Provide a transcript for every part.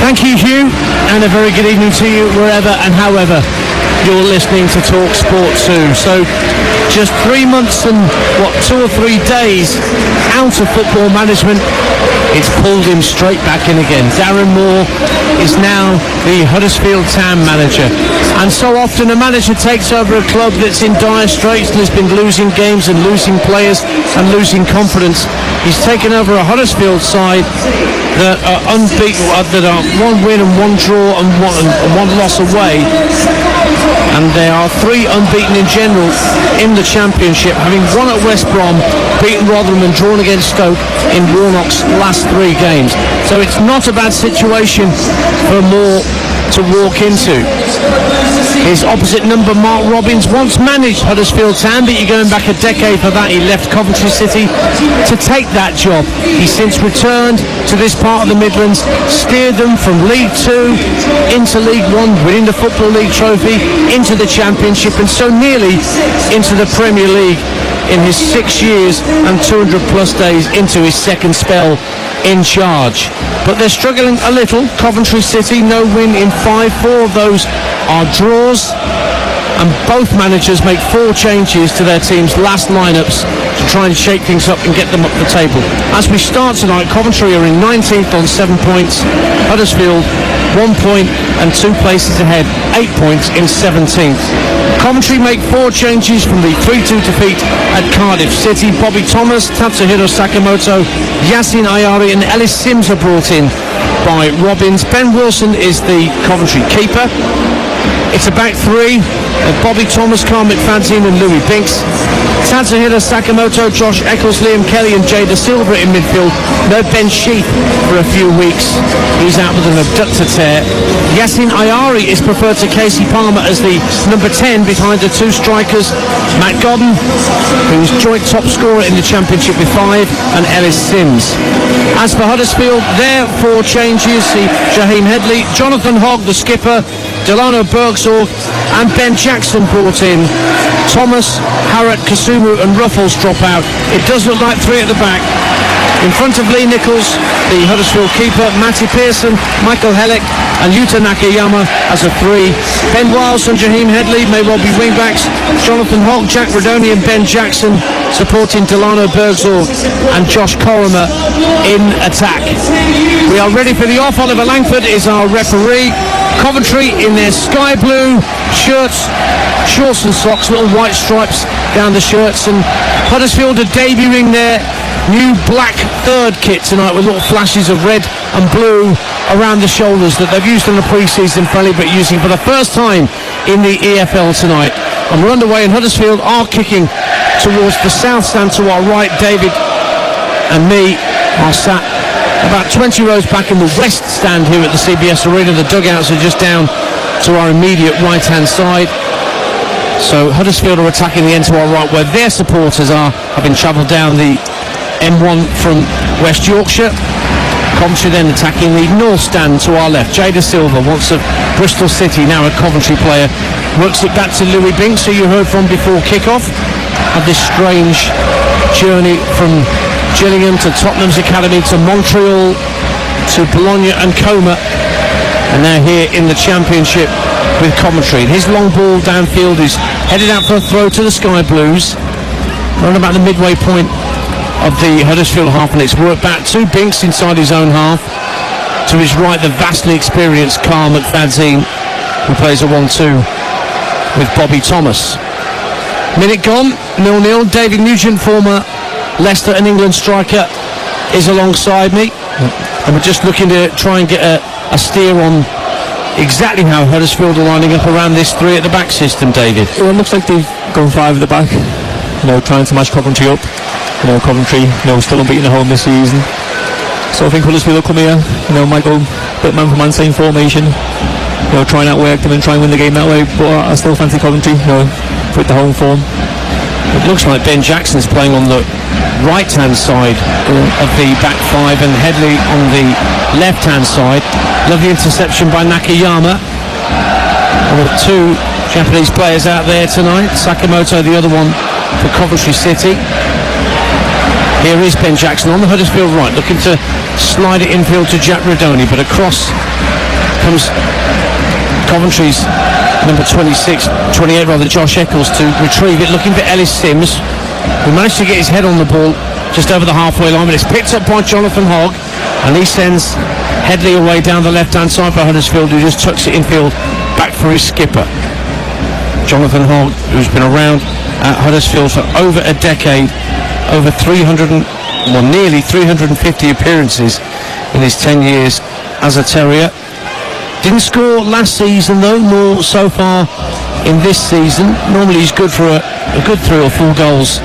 Thank you, Hugh, and a very good evening to you wherever and however you're listening to TalkSport 2. So, just 3 months and 2 or 3 days out of football management, it's pulled him straight back in again. Darren Moore is now the Huddersfield Town manager, and so often a manager takes over a club that's in dire straits and has been losing games and losing players and losing confidence. He's taken over a Huddersfield side that are unbeaten, that are 1 win and 1 draw and one loss away, and they are 3 unbeaten in general in the Championship, having won at West Brom, beaten Rotherham and drawn against Stoke in Warnock's last 3 games. So it's not a bad situation for Moore to walk into. His opposite number, Mark Robins, once managed Huddersfield Town, but you're going back a decade for that. He left Coventry City to take that job. He's since returned to this part of the Midlands, steered them from League 2 into League 1, winning the Football League trophy, into the Championship, and so nearly into the Premier League in his 6 years and 200 plus days into his second spell in charge. But they're struggling a little. Coventry City, no win in 5. 4 of those are draws, and both managers make 4 changes to their team's last lineups to try and shake things up and get them up the table. As we start tonight, Coventry are in 19th on 7 points. Huddersfield 1 point and 2 places ahead, 8 points in 17th. Coventry make 4 changes from the 3-2 defeat at Cardiff City. Bobby Thomas, Tatsuhiro Sakamoto, Yasin Ayari and Ellis Sims are brought in by Robins. Ben Wilson is the Coventry keeper. It's a back 3 of Bobby Thomas, Carl McFadzean and Louis Binks. Tatsuhiro Sakamoto, Josh Eccles, Liam Kelly and Jay Da Silva in midfield. No Ben Sheath for a few weeks. He's out with an abductor tear. Yasin Ayari is preferred to Casey Palmer as the number 10 behind the 2 strikers, Matt Godden, who's joint top scorer in the Championship with 5, and Ellis Sims. As for Huddersfield, their 4 changes: see Jaheim Headley, Jonathan Hogg, the skipper, Delano Bergsorg and Ben Jackson brought in. Thomas, Harrod, Kasumu and Ruffles drop out. It does look like 3 at the back. In front of Lee Nichols, the Huddersfield keeper, Matty Pearson, Michael Hellick and Yuta Nakayama as a 3. Ben Wiles and Jaheim Headley may well be wingbacks. Jonathan Hogg, Jack Rodoni and Ben Jackson supporting Delano Bergsorg and Josh Coromer in attack. We are ready for the off. Oliver Langford is our referee. Coventry in their sky blue shirts, shorts and socks, little white stripes down the shirts, and Huddersfield are debuting their new black 3rd kit tonight with little flashes of red and blue around the shoulders that they've used in the pre-season friendly, but using for the first time in the EFL tonight. And we're underway, and Huddersfield are kicking towards the south stand to our right. David and me are sat about 20 rows back in the west stand here at the CBS Arena. The dugouts are just down to our immediate right hand side. So Huddersfield are attacking the end to our right, where their supporters are, having travelled down the M1 from West Yorkshire. Coventry then attacking the north stand to our left. Jay Da Silva, once of Bristol City, now a Coventry player, works it back to Louis Binks, who you heard from before kick-off. Had this strange journey from Gillingham to Tottenham's academy to Montreal to Bologna and Como, and now here in the Championship with Coventry. His long ball downfield is headed out for a throw to the Sky Blues around about the midway point of the Huddersfield half, and it's worked back to Binks inside his own half. To his right, the vastly experienced Carl McFadzean, who plays a 1-2 with Bobby Thomas. Minute gone, 0-0. David Nugent, former Leicester and England striker, is alongside me, and we're just looking to try and get a steer on exactly how Huddersfield are lining up around this 3 at the back system, David. Well, it looks like they've gone 5 at the back, trying to match Coventry up. Coventry, still unbeaten at home this season. So I think Huddersfield will come here, might go a bit man for man, same formation, try and outwork them and try and win the game that way. But I still fancy Coventry, with the home form. It looks like Ben Jackson's playing on the right-hand side of the back 5 and Headley on the left-hand side. Lovely interception by Nakayama. There were 2 Japanese players out there tonight. Sakamoto, the other one for Coventry City. Here is Ben Jackson on the Huddersfield right, looking to slide it infield to Jack Rodoni, but across comes Coventry's number 28 Josh Eccles to retrieve it, looking for Ellis Sims, who managed to get his head on the ball just over the halfway line, but it's picked up by Jonathan Hogg, and he sends Headley away down the left-hand side for Huddersfield, who just tucks it infield back for his skipper. Jonathan Hogg, who's been around at Huddersfield for over a decade, over nearly 350 appearances in his 10 years as a Terrier. Didn't score last season though, nor so far in this season. Normally he's good for a good 3 or 4 goals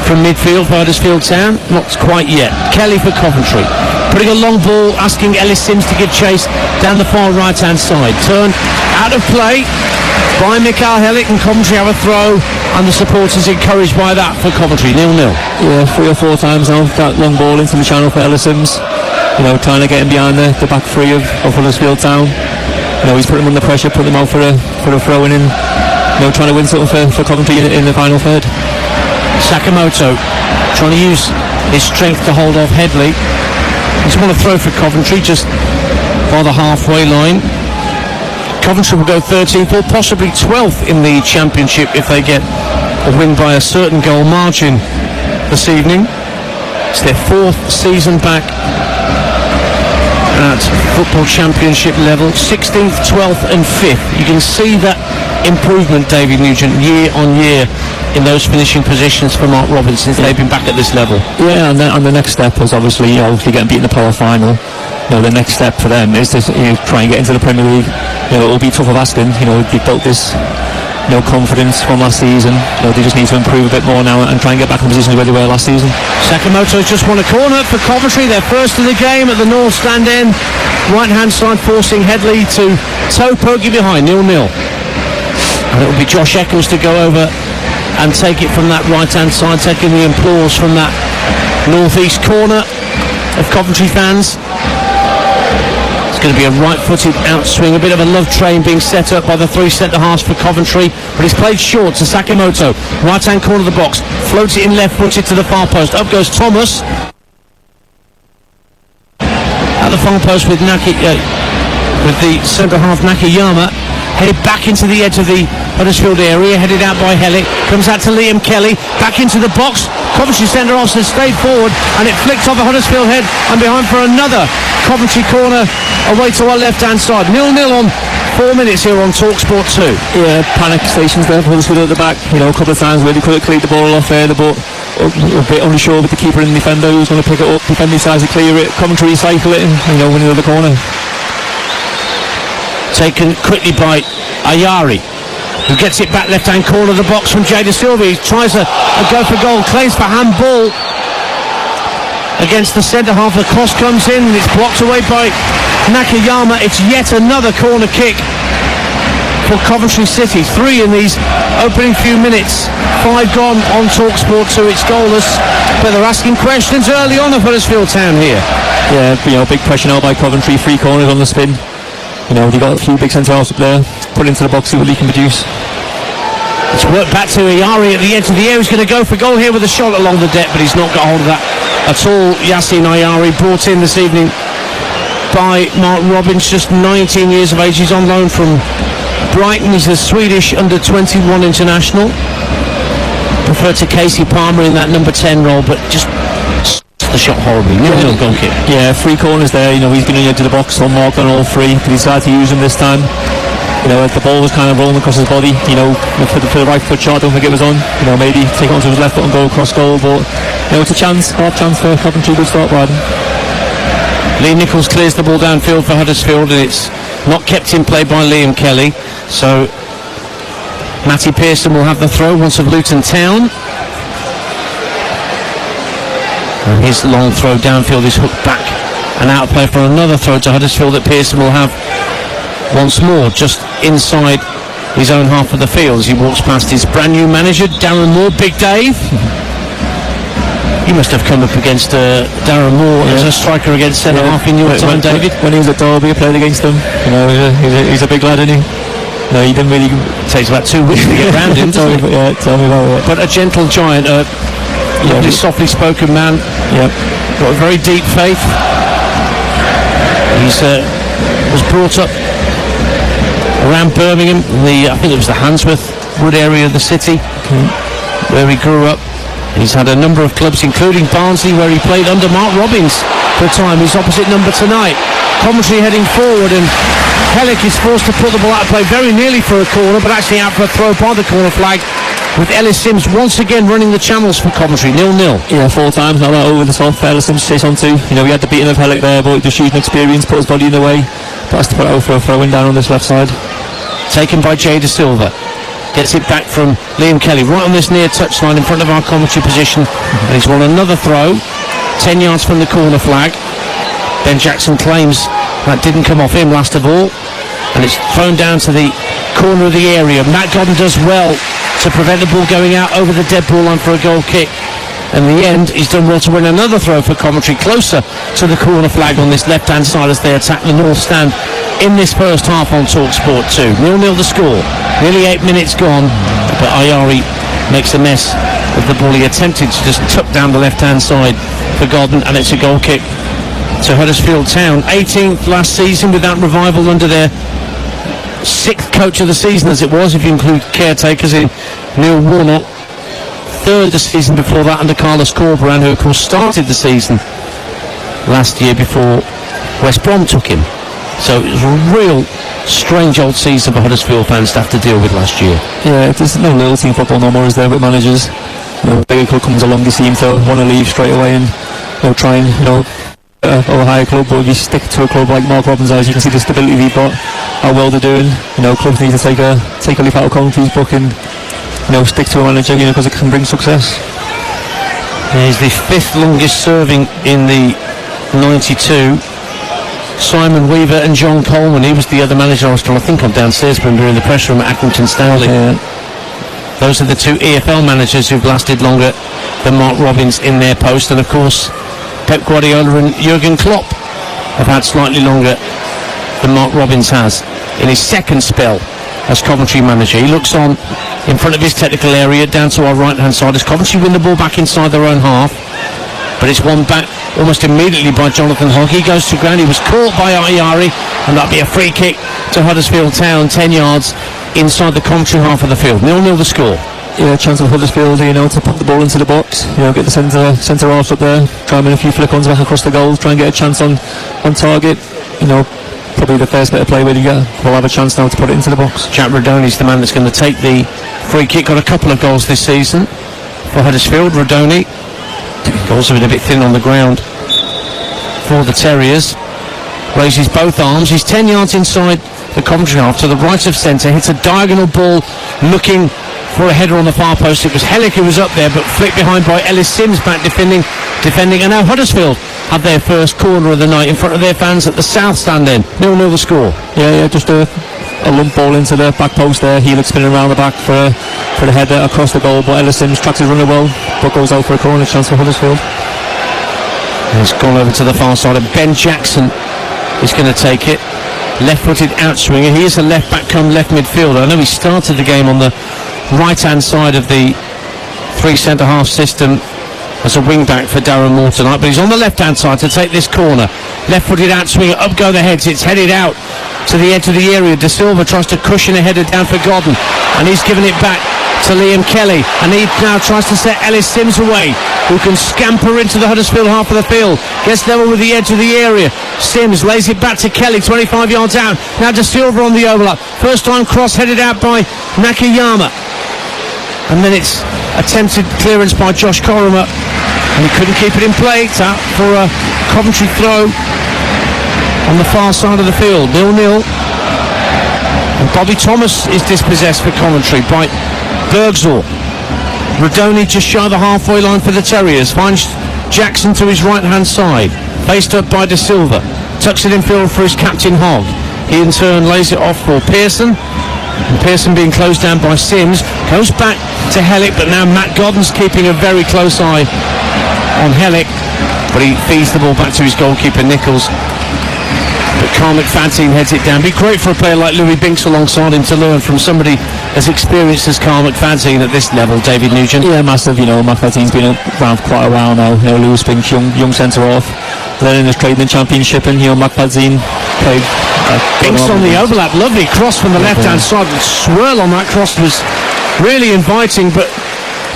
from midfield for Huddersfield Town. Not quite yet. Kelly for Coventry, putting a long ball, asking Ellis Sims to give chase down the far right hand side. Turned out of play by Mikael Hellick, and Coventry have a throw, and the supporters encouraged by that for Coventry. 0-0. Yeah, 3 or 4 times now that long ball into the channel for Ellis Sims, trying to get him behind the back 3 of Huddersfield Town. He's putting him under pressure, putting him out for a throw in, and trying to win something for Coventry in the final third. Sakamoto trying to use his strength to hold off Headley. He's won a throw for Coventry just by the halfway line. Coventry will go 13th or possibly 12th in the Championship if they get a win by a certain goal margin this evening. It's their 4th season back at Football Championship level. 16th, 12th and 5th. You can see that improvement, David Nugent, year on year in those finishing positions for Mark Robins since they've been back at this level. Yeah, and the next step is obviously getting beaten in the power final. The next step for them is to try and get into the Premier League. It'll be tough of asking. They've built this confidence from last season. They just need to improve a bit more now and try and get back in positions where they were last season. Sakamoto's just won a corner for Coventry, their first of the game at the north stand end. Right hand side forcing Headley to toe pokey behind, 0-0. And it will be Josh Eccles to go over and take it from that right hand side, taking the applause from that northeast corner of Coventry fans. It's going to be a right-footed outswing, a bit of a love train being set up by the 3 centre-halves for Coventry, but it's played short to Sakamoto, right-hand corner of the box, floats it in left-footed to the far post. Up goes Thomas at the far post with the centre-half Nakayama, headed back into the edge of the Huddersfield area, headed out by Hellick, comes out to Liam Kelly, back into the box. Coventry centre-half has stayed forward, and it flicks off a Huddersfield head and behind for another Coventry corner away to our left-hand side. 0-0 on 4 minutes here on TalkSport 2. Yeah, panic stations there for Huddersfield at the back. A couple of times where they could have cleared the ball off there, but a bit unsure with the keeper and the defender who's going to pick it up. Defender decides to clear it, Coventry recycle it, and win another corner. Taken quickly by Ayari, who gets it back left-hand corner of the box from Jada Silva. He tries a go for goal, claims for handball against the centre-half. The cross comes in and it's blocked away by Nakayama. It's yet another corner kick for Coventry City. 3 in these opening few minutes. 5 gone on TalkSport 2. It's goalless, but they're asking questions early on of Huddersfield Town here. Yeah, big pressure now by Coventry. 3 corners on the spin. They've got a few big centre-halves up there. Put into the box, see what he can produce. It's worked back to Ayari at the edge of the area. He's going to go for goal here with a shot along the deck, but he's not got hold of that at all. Yasin Ayari, brought in this evening by Mark Robins, just 19 years of age. He's on loan from Brighton. He's a Swedish under-21 international. Preferred to Casey Palmer in that number 10 role, but just the shot horribly. Nil goal kick. Yeah, 3 corners there. He's been into the box, on mark on all 3, but he decided to use them this time. The ball was kind of rolling across his body, for the right foot shot, I don't think it was on. Maybe take it onto his left foot and go across goal, but it's a half chance for Coventry. Good start by them. Lee Nichols clears the ball downfield for Huddersfield, and it's not kept in play by Liam Kelly, so Matty Pearson will have the throw once of Luton Town. And his long throw downfield is hooked back and out of play for another throw to Huddersfield that Pearson will have once more just inside his own half of the field as he walks past his brand new manager Darren Moore. Big Dave, you must have come up against Darren Moore as a striker against centre half in your time, David. When he was at Derby, I played against him. He's a big lad, isn't he? He didn't really. It takes about 2 weeks to get round him. Tell me about it. But a gentle giant, lovely, softly spoken man. Yeah. Got a very deep faith. He's was brought up around Birmingham, I think it was the Handsworth Wood area of the city, where he grew up. He's had a number of clubs, including Barnsley, where he played under Mark Robbins for a time. He's opposite number tonight. Coventry heading forward, and Hellick is forced to put the ball out of play very nearly for a corner, but actually out for a throw by the corner flag, with Ellis Sims once again running the channels for Coventry, 0-0. Yeah, 4 times now that over the top. Ellis Sims chase on to. He had the beating of Hellick there, but just using experience, put his body in the way. But has to put it out for a throw-in down on this left side. Taken by Jay De Silva. Gets it back from Liam Kelly, right on this near touchline in front of our Coventry position. And he's won another throw, 10 yards from the corner flag. Ben Jackson claims that didn't come off him last of all. And it's thrown down to the corner of the area. Matt Godden does well to prevent the ball going out over the dead ball line for a goal kick. In the end, he's done well to win another throw for Coventry, closer to the corner flag on this left-hand side as they attack the north stand in this first half on TalkSport 2. 0-0 the score. Nearly 8 minutes gone, but Ayari makes a mess of the ball. He attempted to just tuck down the left-hand side for Godden, and it's a goal kick to Huddersfield Town. 18th last season with that revival under their 6th coach of the season, as it was, if you include caretakers in Neil Warnock. 3rd the season before that under Carlos Corberan, who of course started the season last year before West Brom took him. So it was a real strange old season for Huddersfield fans to have to deal with last year. Yeah, there's no little team football no more, is there, with managers? A bigger club comes along, they seem to want to leave straight away and try and or a higher club. But if you stick to a club like Mark Robbins has, you can see the stability they've got, how well they're doing. Clubs need to take a leaf out of Coventry's book and stick to a manager, because it can bring success. He's the 5th longest serving in the 92. Simon Weaver and John Coleman, he was the other manager I was told, I think, on downstairs when we were in the press room at Accrington Stanley. Those are the 2 EFL managers who've lasted longer than Mark Robbins in their post, and of course Pep Guardiola and Jurgen Klopp have had slightly longer than Mark Robbins has in his 2nd spell as Coventry manager. He looks on in front of his technical area down to our right hand side as Coventry win the ball back inside their own half, but it's won back almost immediately by Jonathan Hogg. He goes to ground. He was caught by Ayari, and that'll be a free kick to Huddersfield Town, 10 yards inside the Coventry half of the field. 0-0 the score. Yeah, chance of Huddersfield, to put the ball into the box, get the centre half up there, try and win a few flick-ons back across the goal, try and get a chance on target. Probably the first bit of play where you will have a chance now to put it into the box. Jack Rodoni's the man that's going to take the free kick. Got a couple of goals this season for Huddersfield. Rodoni, goals have been a bit thin on the ground for the Terriers. Raises both arms. He's 10 yards inside the Coventry half to the right of centre. Hits a diagonal ball looking for a header on the far post. It was Hellick who was up there, but flicked behind by Ellis Sims back defending. And now Huddersfield have their first corner of the night in front of their fans at the south stand end. 0-0 the score. Yeah, just a lump ball into the back post there. Helix spinning around the back for the header across the goal, but Ellis Sims tracks his runner well, but goes out for a corner chance for Huddersfield. He's gone over to the far side, and Ben Jackson is going to take it. Left-footed outswinger. He is a left-back come left midfielder. I know he started the game on the right-hand side of the 3 centre-half system as a wing-back for Darren Moore tonight, but he's on the left-hand side to take this corner. Left-footed outswinger, up go the heads. It's headed out to the edge of the area. De Silva tries to cushion a header down for Godden, and he's given it back to Liam Kelly, and he now tries to set Ellis Sims away, who can scamper into the Huddersfield half of the field, gets level with the edge of the area. Sims lays it back to Kelly, 25 yards out. Now De Silva on the overlap, first time cross headed out by Nakayama, and then it's attempted clearance by Josh Koroma, and he couldn't keep it in play. It's out for a Coventry throw on the far side of the field. 0-0, and Bobby Thomas is dispossessed for Coventry by Bergzor. Rodoni just shy of the halfway line for the Terriers. Finds Jackson to his right hand side, faced up by De Silva, tucks it in field for his captain Hogg. He in turn lays it off for Pearson, and Pearson being closed down by Sims, goes back to Hellick, but now Matt Godden's keeping a very close eye on Hellick, but he feeds the ball back to his goalkeeper Nichols. But Carl McFadzean heads it down. Be great for a player like Louis Binks alongside him to learn from somebody as experienced as Carl McFadzean at this level, David Nugent. Yeah, massive. McFadzean's been around for quite a while now. Louis Binks, young centre-half, learning his trade in the Championship, and McFadzean played. Binks on the overlap, lovely cross from the left-hand side. The swirl on that cross was really inviting, but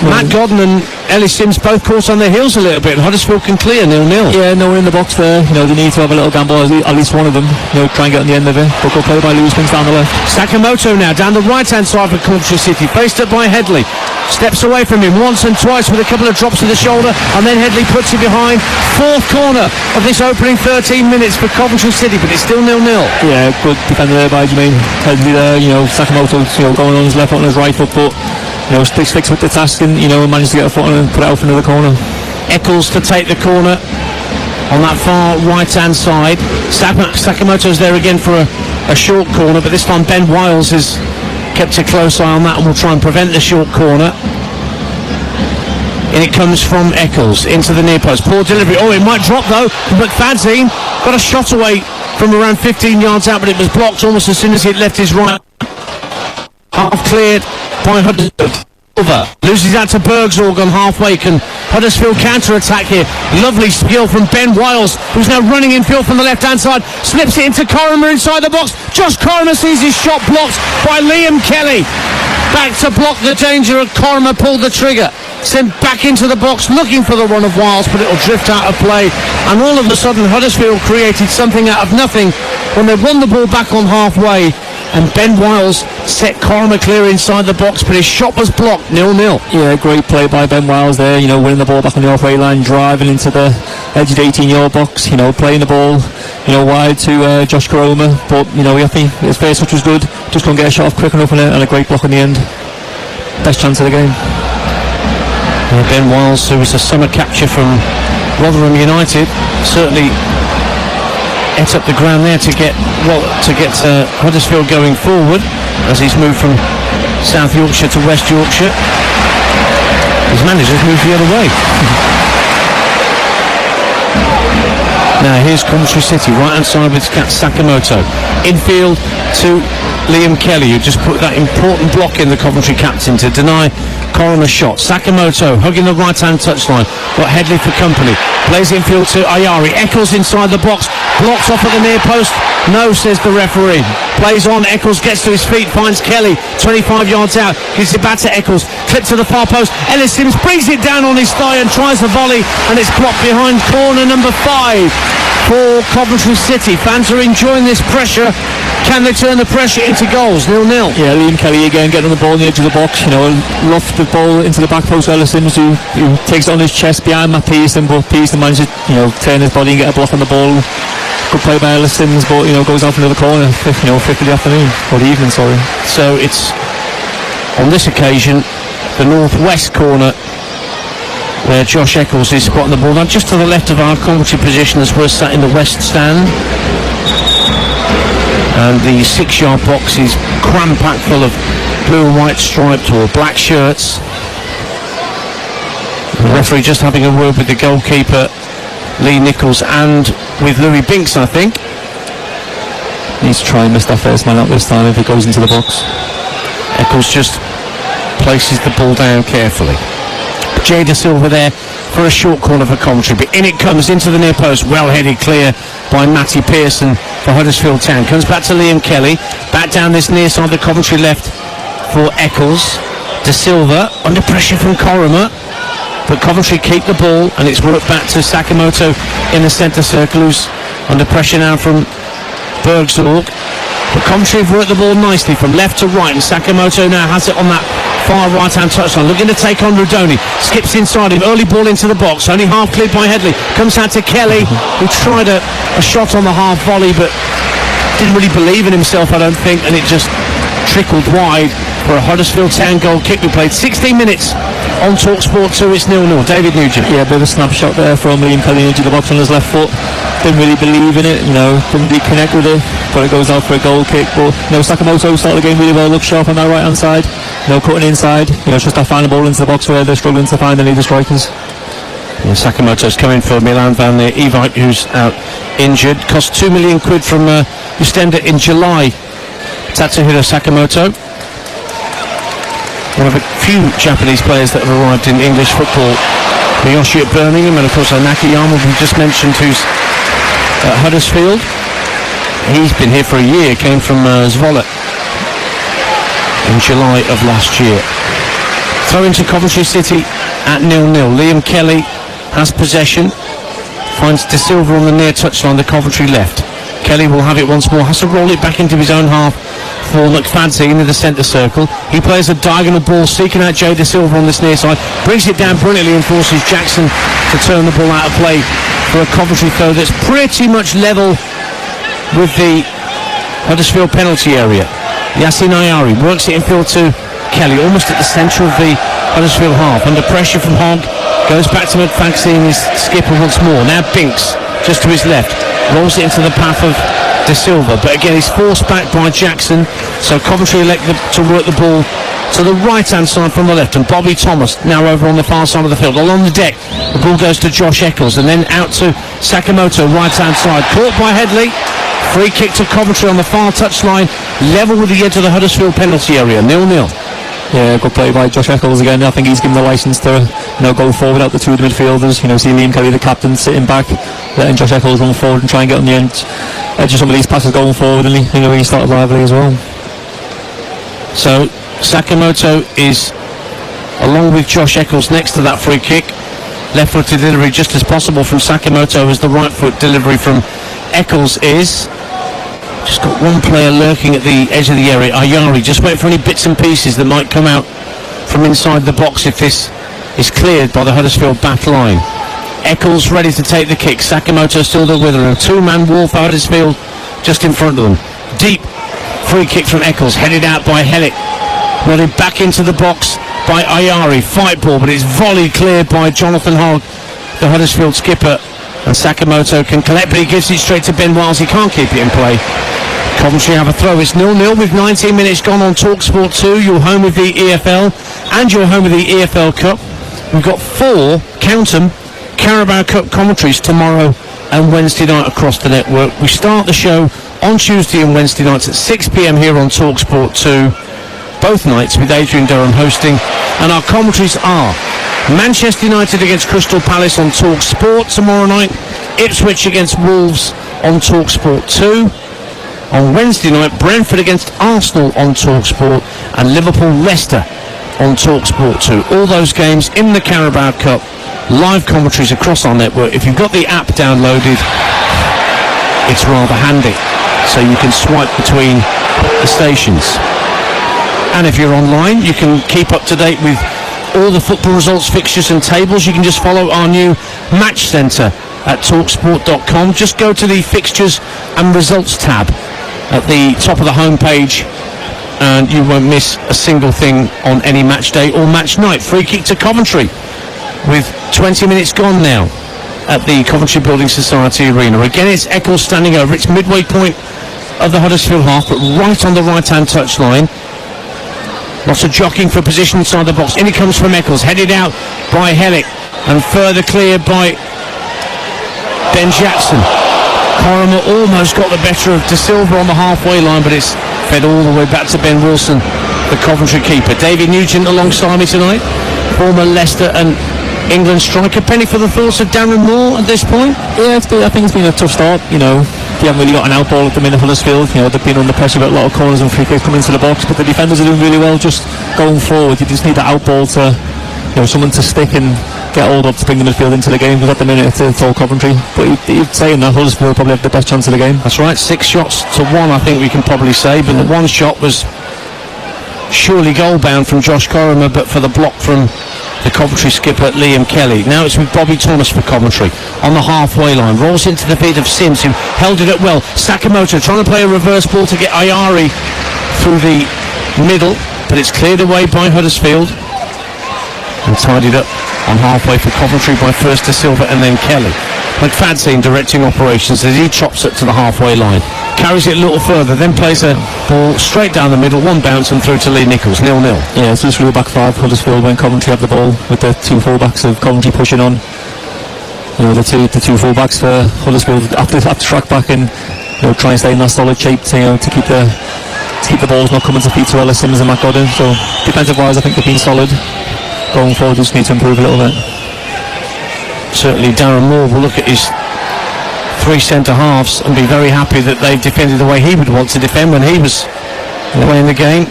Matt Godden and Ellie Sims both caught on their heels a little bit, and Huddersfield can clear 0-0. Yeah, no one in the box there. They need to have a little gamble, at least one of them. Try and get on the end of it. But good play by Lewis Binks down the left. Sakamoto now down the right-hand side for Coventry City, faced up by Headley. Steps away from him once and twice with a couple of drops to the shoulder, and then Headley puts it behind. Fourth corner of this opening 13 minutes for Coventry City, but it's still 0-0. Yeah, good defender there by Jermaine Headley there. Sakamoto going on his left foot and his right foot, but sticks with the task and managed to get a foot on and put it out for another corner. Eccles to take the corner on that far right-hand side. Sakamoto's there again for a short corner, but this time Ben Wiles has kept a close eye on that and will try and prevent the short corner. And it comes from Eccles into the near post. Poor delivery. Oh, it might drop though. But Fadzine got a shot away from around 15 yards out, but it was blocked almost as soon as it left his right. Half cleared by Huddersfield. Loses out to Bergsorg on halfway. Can Huddersfield counter-attack here? Lovely skill from Ben Wiles, who's now running in field from the left-hand side. Slips it into Coromer inside the box. Josh Coromer sees his shot blocked by Liam Kelly. Back to block the danger, and Coromer pulled the trigger. Sent back into the box looking for the run of Wiles, but it'll drift out of play. And all of a sudden Huddersfield created something out of nothing when they won the ball back on halfway. And Ben Wiles set Coromer clear inside the box, but his shot was blocked. 0-0. Yeah, great play by Ben Wiles there. Winning the ball back on the halfway line, driving into the edge of the 18-yard box. Playing the ball, wide to Josh Coromer. But I think his first touch was good. Just couldn't get a shot off quick enough, and a great block in the end. Best chance of the game. Ben Wiles, who was a summer capture from Rotherham United, certainly ate up the ground there to get Huddersfield going forward as he's moved from South Yorkshire to West Yorkshire. His manager's moved the other way. Now here's Coventry City, right hand side with Sakamoto. Infield to Liam Kelly, who just put that important block in the Coventry captain to deny Coromer's shot. Sakamoto hugging the right hand touchline. Got Headley for company. Plays infield to Ayari. Eccles inside the box. Blocks off at the near post. No, says the referee. Plays on. Eccles gets to his feet. Finds Kelly 25 yards out. Gives it back to Eccles. Clip to the far post. Ellis Sims brings it down on his thigh and tries the volley, and it's blocked behind corner number 5 for Coventry City. Fans are enjoying this pressure. Can they turn the pressure into goals? 0-0. Yeah, Liam Kelly again getting on the ball on the edge of the box. Loft the ball into the back post. Ellis Sims who takes it on his chest behind Matt Pearson, but Pearson manages to turn his body and get a block on the ball. Good play by Ellis Sims, but goes out for another corner. 5th of the afternoon, or the evening, sorry. So it's on this occasion the northwest corner where Josh Eccles is spotting the ball. Now just to the left of our Coventry position as we're sat in the west stand. And the 6-yard box is cram-packed full of blue and white striped or black shirts. The referee just having a word with the goalkeeper, Lee Nichols, and with Louis Binks, I think. Needs to try and miss that first man out this time if he goes into the box. Eccles just places the ball down carefully. Jay Da Silva there for a short corner for Coventry, but in it comes into the near post, well headed clear by Matty Pearson for Huddersfield Town. Comes back to Liam Kelly, back down this near side of the Coventry left for Eccles. Da Silva under pressure from Coromer, but Coventry keep the ball, and it's worked back to Sakamoto in the centre circle, who's under pressure now from Bergsorg. But Coventry have worked the ball nicely from left to right, and Sakamoto now has it on that far right-hand touchline, looking to take on Rudoni. Skips inside him, early ball into the box, only half cleared by Headley. Comes out to Kelly, who tried a shot on the half volley, but didn't really believe in himself, I don't think, and it just trickled wide for a Huddersfield Town goal kick. We played 16 minutes on TalkSport 2, it's 0-0. David Nugent. Yeah, a bit of a snapshot there from Liam Kelly into the box on his left foot. Didn't really believe in it, didn't really connect with it, but it goes out for a goal kick. But Sakamoto started the game really well, looked sharp on that right hand side, cutting inside, just to find the ball into the box where they're struggling to find any of the strikers. Yeah, Sakamoto's coming for Milan van der Evite, who's out injured. Cost £2 million from Ustenda in July. Tatsuhiro Sakamoto, one of a few Japanese players that have arrived in English football. Miyoshi at Birmingham, and of course Nakayama, we just mentioned, who's at Huddersfield. He's been here for a year, came from Zwolle in July of last year. Throw into Coventry City at 0-0. Liam Kelly has possession, finds De Silva on the near touchline, the Coventry left. Kelly will have it once more, has to roll it back into his own half for McFadzean into the centre circle. He plays a diagonal ball, seeking out Jay De Silva on this near side, brings it down brilliantly and forces Jackson to turn the ball out of play for a Coventry throw that's pretty much level with the Huddersfield penalty area. Yassin Ayari works it infield to Kelly, almost at the centre of the Huddersfield half. Under pressure from Hogg, goes back to McFadzean, his skipper once more. Now Binks, just to his left, rolls it into the path of De Silva, but again he's forced back by Jackson, so Coventry elect to work the ball to the right hand side from the left, and Bobby Thomas now over on the far side of the field. Along the deck, the ball goes to Josh Eccles, and then out to Sakamoto, right hand side, caught by Headley. Free kick to Coventry on the far touchline, level with the edge of the Huddersfield penalty area, 0-0. Yeah, good play by Josh Eccles again. I think he's given the licence to go forward out the two of the midfielders. See Liam Kelly, the captain, sitting back, letting Josh Eccles run forward and try and get on the edge of some of these passes going forward, and he started lively as well. So Sakamoto is along with Josh Eccles next to that free kick. Left footed delivery just as possible from Sakamoto as the right foot delivery from Eccles is. Just got one player lurking at the edge of the area, Ayari. Just wait for any bits and pieces that might come out from inside the box if this is cleared by the Huddersfield back line. Eccles ready to take the kick. Sakamoto still there with her. A two-man wall for Huddersfield just in front of them. Deep free kick from Eccles, headed out by Hellick. Nodded back into the box by Ayari. Fight ball, but it's volleyed cleared by Jonathan Hogg, the Huddersfield skipper. And Sakamoto can collect, but he gives it straight to Ben Wiles. He can't keep it in play. Coventry have a throw. It's 0-0 with 19 minutes gone on TalkSport 2, your home of the EFL and your home of the EFL Cup. We've got 4, count them, Carabao Cup commentaries tomorrow and Wednesday night across the network. We start the show on Tuesday and Wednesday nights at 6 p.m. here on TalkSport 2, both nights with Adrian Durham hosting. And our commentaries are Manchester United against Crystal Palace on TalkSport tomorrow night, Ipswich against Wolves on TalkSport 2. On Wednesday night, Brentford against Arsenal on TalkSport, and Liverpool-Leicester on TalkSport 2. All those games in the Carabao Cup, live commentaries across our network. If you've got the app downloaded, it's rather handy, so you can swipe between the stations. And if you're online, you can keep up to date with all the football results, fixtures and tables. You can just follow our new Match Centre at talksport.com. Just go to the fixtures and results tab at the top of the homepage, and you won't miss a single thing on any match day or match night. Free kick to Coventry with 20 minutes gone now at the Coventry Building Society Arena. Again, it's Eccles standing over. It's midway point of the Huddersfield half, but right on the right-hand touchline. Lots of jockeying for position inside the box. In it comes from Eccles, headed out by Hellick, and further cleared by Ben Jackson. Corrimer almost got the better of De Silva on the halfway line, but it's fed all the way back to Ben Wilson, the Coventry keeper. David Nugent alongside me tonight, former Leicester and England striker. Penny for the thoughts of Darren Moore at this point? Yeah, I think it's been a tough start. They haven't really got an outball at the minute, Huddersfield. They've been under pressure with a lot of corners and free kicks coming into the box, but the defenders are doing really well just going forward. You just need that outball to, someone to stick and get hold of to bring the midfield into the game, because at the minute it's all Coventry. But you're saying that Huddersfield probably have the best chance of the game. That's right, 6 shots to 1 I think we can probably say, but the one shot was surely goal bound from Josh Corrimer, but for the block from the Coventry skipper Liam Kelly. Now it's with Bobby Thomas for Coventry on the halfway line, rolls into the feet of Sims, who held it up well. Sakamoto trying to play a reverse ball to get Ayari through the middle, but it's cleared away by Huddersfield and tidied up on halfway for Coventry by first De Silva and then Kelly. McFadzean directing operations as he chops it to the halfway line, carries it a little further, then plays a ball straight down the middle, one bounce and through to Lee Nichols, 0-0. Yeah, so it's really back 5 Huddersfield when Coventry have the ball, with the 2 full-backs of Coventry pushing on. The two full-backs for Huddersfield have to track back and try and stay in that solid shape to keep the balls not coming to feet to Ellis Sims and Matt Godden. So defensive-wise, I think they've been solid. Going forward, just need to improve a little bit. Certainly Darren Moore will look at his three centre-halves and be very happy that they've defended the way he would want to defend when he was playing the game.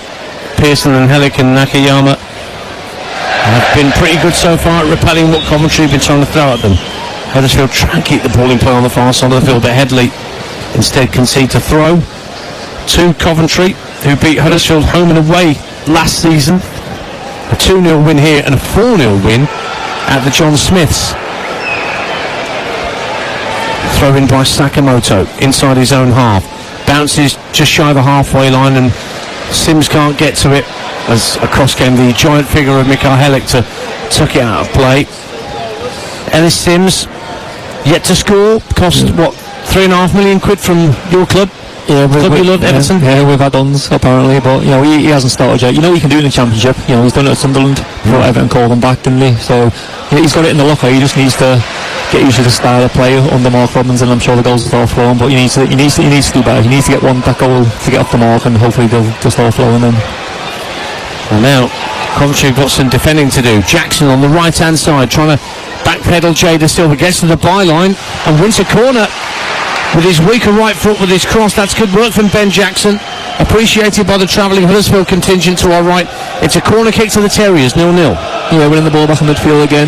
Pearson and Helik and Nakayama have been pretty good so far at repelling what Coventry have been trying to throw at them. Huddersfield try and keep the ball in play on the far side of the field, but Headley instead concede to throw to Coventry, who beat Huddersfield home and away last season. A 2-0 win here and a 4-0 win at the John Smiths. Throw in by Sakamoto inside his own half. Bounces just shy of the halfway line and Sims can't get to it as across came the giant figure of Mikael Helik to tuck it out of play. Ellis Sims yet to score, cost what, £3.5 million from your club? Yeah, club you love, Everton? Yeah, with add-ons apparently, but you know he hasn't started yet. You know he can do it in the Championship. You know he's done it at Sunderland before Everton called him back, didn't he? So he's got it in the locker. He just needs to get used to the style of play under Mark Robins, and I'm sure the goals will start flowing. But he needs to do better. He needs to get that goal to get off the mark, and hopefully they'll start flowing then. Well, now Coventry have got some defending to do. Jackson on the right-hand side trying to backpedal Jay De Silva, gets to the byline and wins a corner with his weaker right foot with his cross. That's good work from Ben Jackson, appreciated by the travelling Huddersfield contingent to our right. It's a corner kick to the Terriers, 0-0. Yeah, winning the ball back in midfield again.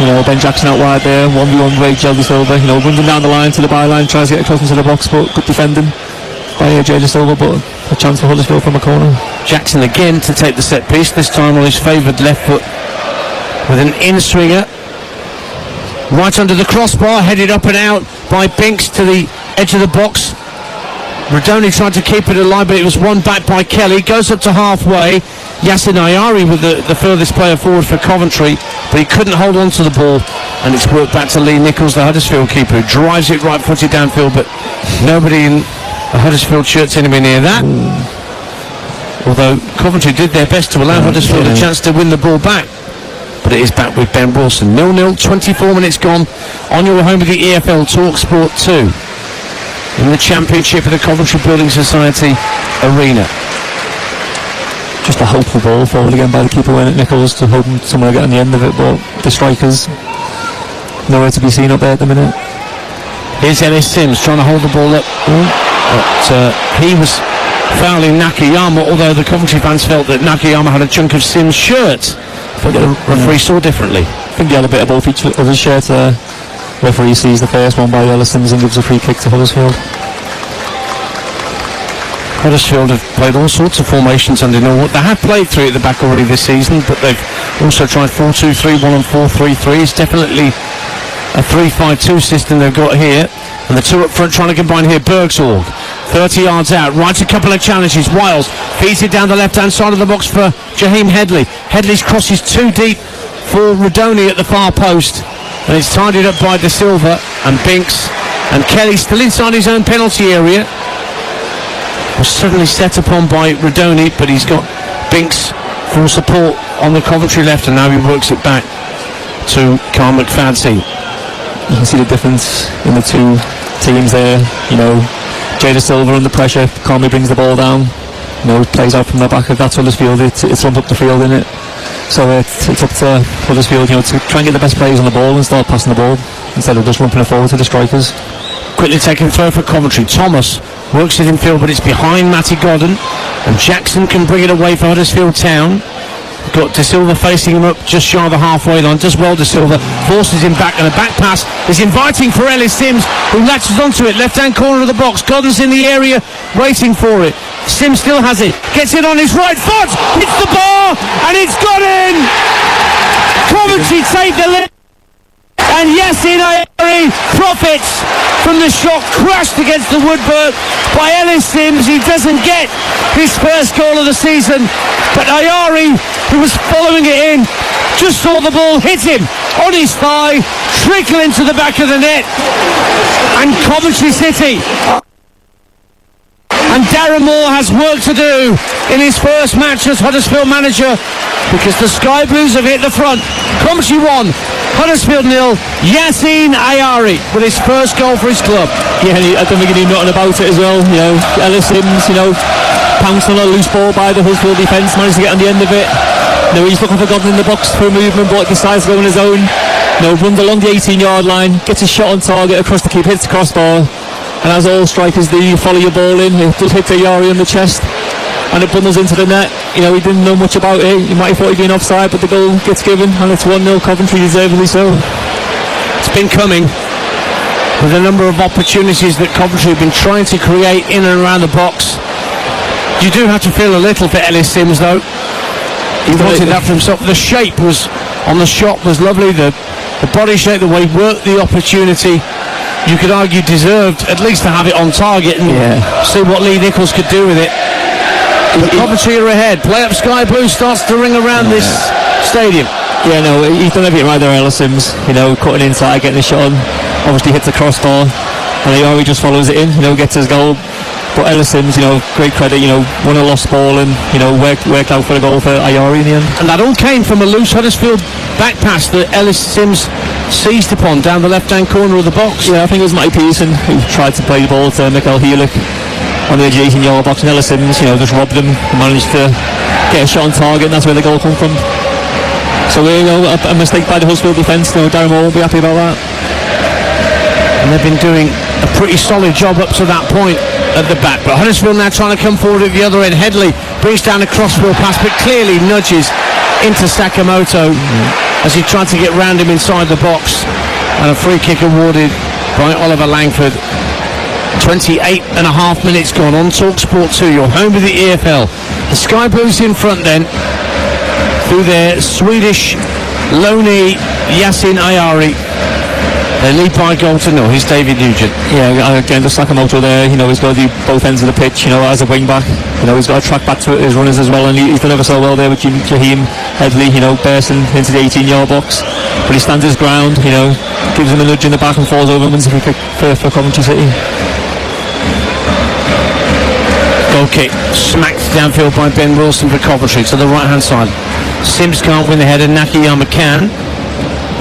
You know, Ben Jackson out wide there, 1v1 with Jay De Silva. You know, running down the line to the byline, tries to get across into the box, but good defending by Jay De Silva, but a chance for Huddersfield from a corner. Jackson again to take the set piece, this time on his favoured left foot with an in-swinger. Right under the crossbar, headed up and out by Binks to the edge of the box. Rodoni tried to keep it alive, but it was won back by Kelly. Goes up to halfway. Yassin Ayari with the furthest player forward for Coventry, but he couldn't hold on to the ball, and it's worked back to Lee Nichols, the Huddersfield keeper, who drives it right-footed downfield, but nobody in the Huddersfield shirt's anywhere near that. Although Coventry did their best to allow Huddersfield a chance to win the ball back. But it is back with Ben Wilson. 0-0, 24 minutes gone on your home of the EFL TalkSport 2 in the Championship of the Coventry Building Society Arena. Just a hopeful ball forward again by the keeper, Wayne Nichols, to hope someone will get on the end of it, but the strikers nowhere to be seen up there at the minute. Here's Ellis Sims trying to hold the ball up, but he was fouling Nakayama, although the Coventry fans felt that Nakayama had a chunk of Sims' shirt, but the referee saw differently. I think he had a bit of both each of his shirts. Referee sees the first one by Ellis Sims and gives a free kick to Huddersfield. Huddersfield have played all sorts of formations under Norwood. They have played three at the back already this season, but they've also tried 4-2-3-1 and 4-3-3. It's definitely a 3-5-2 system they've got here. And the two up front trying to combine here. Bergsorg, 30 yards out, writes a couple of challenges. Wiles feeds it down the left-hand side of the box for Jaheim Headley. Headley's cross is too deep for Rodoni at the far post. And it's tidied up by De Silva and Binks. And Kelly still inside his own penalty area. Was suddenly set upon by Rodoni, but he's got Binks for support on the Coventry left, and now he works it back to Carl McFadden. You can see the difference in the two teams there. You know, Jay De Silva under pressure, calmly brings the ball down. You know, plays out from the back of that Huddersfield. It's runs up the field, isn't it? So it's up to Huddersfield, you know, to try and get the best players on the ball and start passing the ball instead of just lumping it forward to the strikers. Quickly taking throw for Coventry. Thomas works it in field, but it's behind Matty Godden, and Jackson can bring it away for Huddersfield Town. Got De Silva facing him up just shy of the halfway line. Does well, De Silva forces him back, and a back pass is inviting for Ellis Sims, who latches onto it. Left hand corner of the box. Godden's in the area waiting for it. Sims still has it, gets it on his right foot, hits the bar, and it's got in. Coventry take the lead, and Yassin Ayari profits from the shot crashed against the woodwork by Ellis Sims. He doesn't get his first goal of the season, but Ayari, who was following it in, just saw the ball hit him on his thigh, trickle into the back of the net, and Coventry City and Darren Moore has work to do in his first match as Huddersfield manager, because the Sky Blues have hit the front. Coventry 1, Huddersfield 0. Yassin Ayari with his first goal for his club. Yeah, I don't think he knew nothing about it as well. You know, Ellis Sims, you know, pounced on a loose ball by the Huddersfield defence, managed to get on the end of it. You know, he's looking for Godden in the box for a movement, but decides to go on his own. runs along the 18-yard line, gets a shot on target across the keep, hits the crossbar, and as all strikers do, you follow your ball in. It does hit Ayari on the chest, and it bundles into the net. He didn't know much about it. He might have thought he'd been offside, but the goal gets given, and it's 1-0 Coventry, deservedly so. It's been coming with a number of opportunities that Coventry have been trying to create in and around the box. You do have to feel a little for Ellis Sims, though. He wanted that for himself. The shape was on the shot was lovely. The body shape, the way he worked the opportunity, you could argue deserved at least to have it on target and see what Lee Nichols could do with it. But Coventry are ahead. Play up Sky Blue starts to ring around this stadium. Yeah, no, he's done everything right there, Ellis Sims. Cutting inside, getting the shot on. Obviously hits the crossbar, and Ayari just follows it in. Gets his goal. But Ellis Sims, great credit. Won a lost ball and worked out for a goal for Ayari in the end. And that all came from a loose Huddersfield back pass that Ellis Sims seized upon down the left-hand corner of the box. Yeah, I think it was Matty Pearson who tried to play the ball to Mikael Helik on the 18-yard box, and Ellis Sims, just robbed him and managed to get a shot on target, and that's where the goal come from. So a mistake by the Huddersfield defence. Darren Moore won't be happy about that. And they've been doing a pretty solid job up to that point at the back, but Huddersfield now trying to come forward at the other end. Headley brings down a crossfield pass, but clearly nudges into Sakamoto as he tried to get round him inside the box, and a free kick awarded by Oliver Langford. 28 and a half minutes gone on TalkSport 2. You're home with the EFL. The Sky Blues in front then through their Swedish loanee Yasin Ayari. They lead by a goal to 0. Here's David Nugent. Yeah, again, the Sakamoto there, he's got to do both ends of the pitch, as a wing back. He's got to track back to his runners as well, and he's done ever so well there with Jaheim Headley, bursting into the 18-yard box. But he stands his ground, gives him a nudge in the back and falls over and wins the free kick for Coventry City. Goal kick smacked downfield by Ben Wilson for Coventry to the right-hand side. Sims can't win the header, Nakayama can.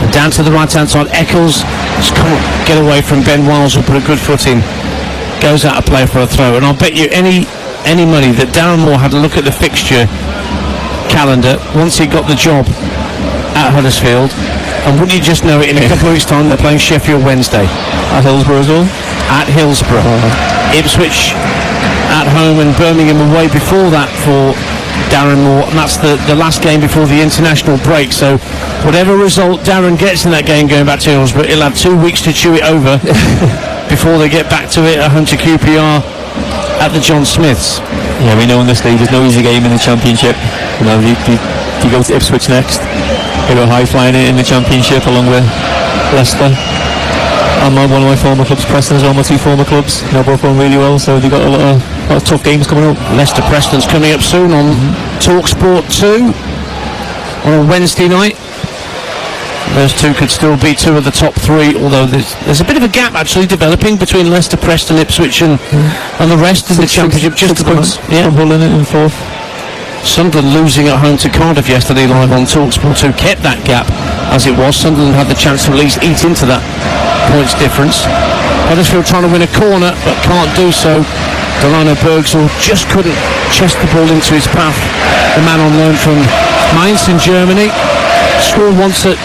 And down to the right-hand side, Eccles just can't get away from Ben Wiles, who put a good foot in. Goes out of play for a throw. And I'll bet you any money that Darren Moore had a look at the fixture calendar once he got the job at Huddersfield. And wouldn't you just know it, in a couple of weeks' time they're playing Sheffield Wednesday. At Hillsborough as well? At Hillsborough. Ipswich at home and Birmingham away before that for Darren Moore, and that's the last game before the international break. So whatever result Darren gets in that game going back to Hillsborough, he'll have 2 weeks to chew it over before they get back to it at home to QPR at the John Smiths. Yeah, we know in this league there's no easy game in the Championship. You go to Ipswich next, they go high flying in the Championship along with Leicester. I'm one of my former clubs, Preston as well, my two former clubs. Both going really well, so they've got a lot of tough games coming up. Leicester Preston's coming up soon on TalkSport 2 on a Wednesday night. Those two could still be two of the top three, although there's a bit of a gap actually developing between Leicester, Preston, Ipswich and the rest of the Championship. Just 6 points from Hull in fourth. Sunderland losing at home to Cardiff yesterday live on TalkSport 2 kept that gap as it was. Sunderland had the chance to at least eat into that points difference. Huddersfield trying to win a corner but can't do so. Delano Bergsall just couldn't chest the ball into his path. The man on loan from Mainz in Germany scored once at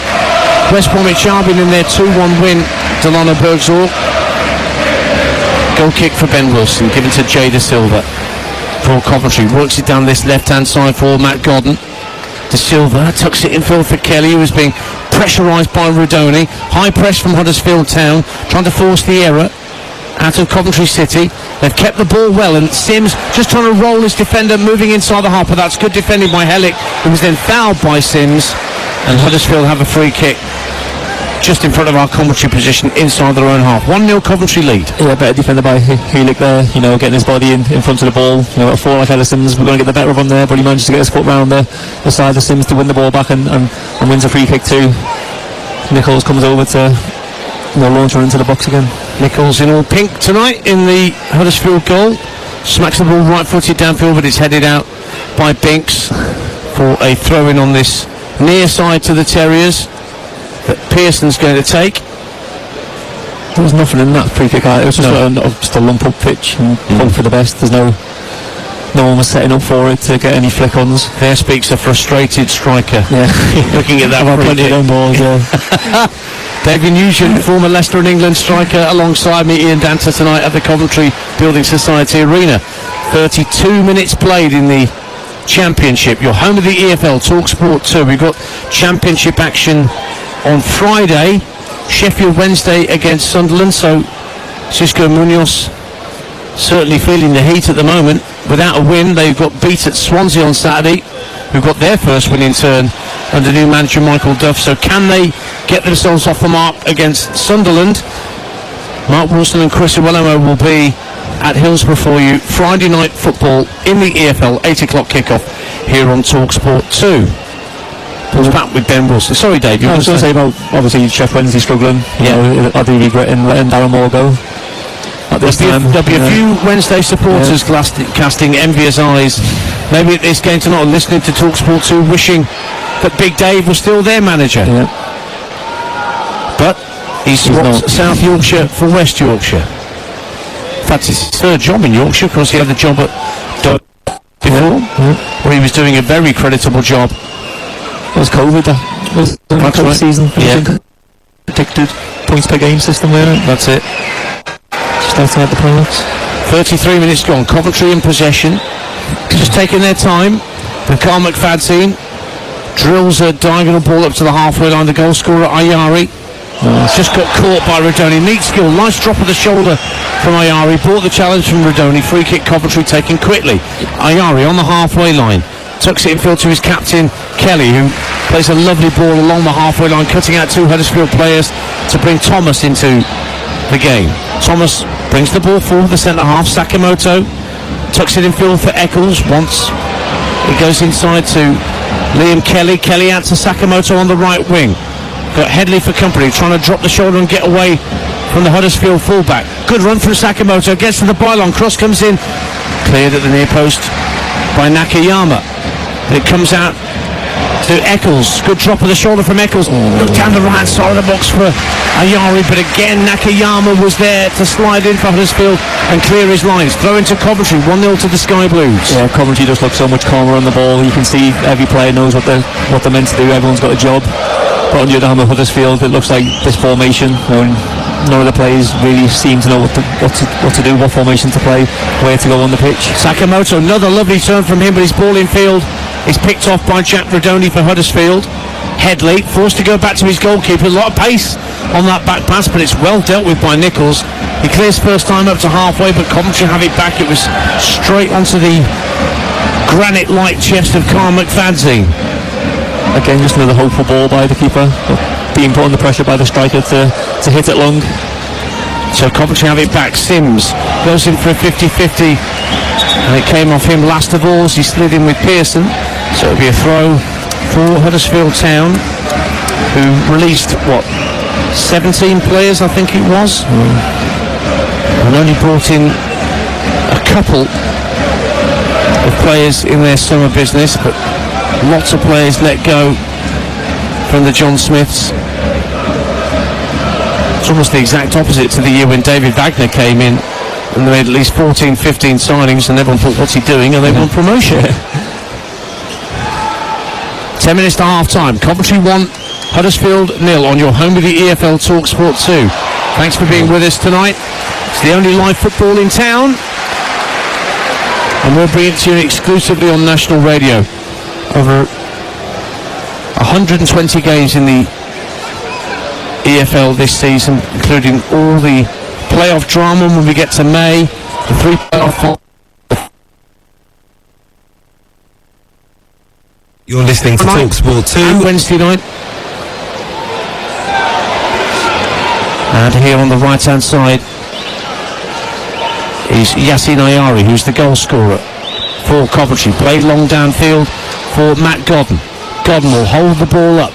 West Bromwich Albion in their 2-1 win. Delano Bergsall. Goal kick for Ben Wilson given to Jay De Silva for Coventry. Works it down this left hand side for Matt Godden. De Silva tucks it infield for Kelly, who is being pressurised by Rudoni. High press from Huddersfield Town, trying to force the error out of Coventry City. They've kept the ball well, and Sims just trying to roll his defender, moving inside the half, but that's good defending by Helik, who was then fouled by Sims, and Huddersfield have a free kick just in front of our Coventry position inside their own half. 1-0 Coventry lead. Yeah, better defender by Helik there, getting his body in front of the ball. A four like Ellis Sims, we're going to get the better of him there, but he managed to get his foot round the side of Sims to win the ball back and wins a free kick too. Nichols comes over to launch her into the box again. Nichols in all pink tonight in the Huddersfield goal. Smacks the ball right-footed downfield, but it's headed out by Binks for a throw-in on this near side to the Terriers that Pearson's going to take. There was nothing in that free kick. It was just a lump up pitch and hope for the best. There's no one was setting up for it to get any flick-ons. There speaks a frustrated striker. Yeah. Looking at that. I've had plenty of them balls, yeah. David Nugent, former Leicester and England striker, alongside me, Ian Danter, tonight at the Coventry Building Society Arena. 32 minutes played in the Championship. You're home of the EFL, TalkSport 2. We've got Championship action on Friday, Sheffield Wednesday against Sunderland. So Cisco Munoz certainly feeling the heat at the moment. Without a win, they've got beat at Swansea on Saturday, who got their first win in turn under new manager Michael Duff. So can they get themselves off the mark against Sunderland? Mark Wilson and Chris Iwelumo will be at Hillsborough for you. Friday night football in the EFL, 8 o'clock kickoff here on TalkSport 2. We're back with Ben Wilson. Sorry, Dave. I was going to say about, obviously, Sheffield Wednesday struggling. Yeah. I do regret letting Darren Moore go. There'll be a few Wednesday supporters casting envious eyes, maybe at this game tonight, listening to TalkSport 2, wishing that Big Dave was still their manager. Yeah. But he's swapped South Yorkshire for West Yorkshire. In fact, it's his third job in Yorkshire, because he had the job at Doug before, where he was doing a very creditable job. It was COVID, that was the COVID season. Predicted points per game system, wasn't it? That's it. Just outside the products. 33 minutes gone. Coventry in possession, just taking their time. But Carl McFadden drills a diagonal ball up to the halfway line. The goal scorer Ayari just got caught by Rodoni. Neat skill, nice drop of the shoulder from Ayari. Bought the challenge from Rodoni. Free kick, Coventry taken quickly. Ayari on the halfway line, tucks it infield to his captain Kelly, who plays a lovely ball along the halfway line, cutting out two Huddersfield players to bring Thomas into the game. Thomas brings the ball forward, the centre half. Sakamoto tucks it infield for Eccles. Once it goes inside to Liam Kelly. Kelly out to Sakamoto on the right wing. Got Headley for company, trying to drop the shoulder and get away from the Huddersfield fullback. Good run from Sakamoto, gets to the byline, cross comes in, cleared at the near post by Nakayama. It comes out to Eccles. Good drop of the shoulder from Eccles. Look down the right side of the box for Ayari, but again Nakayama was there to slide in for Huddersfield and clear his lines. Throw into Coventry, 1-0 to the Sky Blues. Yeah, Coventry just looks so much calmer on the ball. You can see every player knows what they're meant to do. Everyone's got a job. But on the other hand, with Huddersfield, it looks like this formation, none of the players really seem to know what to do, what formation to play, where to go on the pitch. Sakamoto, another lovely turn from him, but his ball in field is picked off by Jack Rodoni for Huddersfield. Headley forced to go back to his goalkeeper. A lot of pace on that back pass, but it's well dealt with by Nichols. He clears first time up to halfway, but Coventry have it back. It was straight onto the granite-like chest of Carl McFadden. Again, just another hopeful ball by the keeper, being put under pressure by the striker to hit it long. So Coventry have it back. Sims goes in for a 50-50, and it came off him last of all as he slid in with Pearson. So it'll be a throw for Huddersfield Town, who released 17 players, I think it was, and only brought in a couple of players in their summer business, but lots of players let go from the John Smiths. It's almost the exact opposite to the year when David Wagner came in and they made at least 14, 15 signings and everyone thought, what's he doing? And they won promotion. 10 minutes to half time. Coventry 1, Huddersfield 0 on your home with the EFL TalkSport 2. Thanks for being with us tonight. It's the only live football in town, and we'll bring it to you exclusively on national radio. Over 120 games in the EFL this season, including all the playoff drama when we get to May, the 3 playoff. You're listening to TalkSport 2. And Wednesday night. And here on the right hand side is Yasin Ayari, who's the goal scorer for Coventry. Played long downfield for Matt Godden. Godden will hold the ball up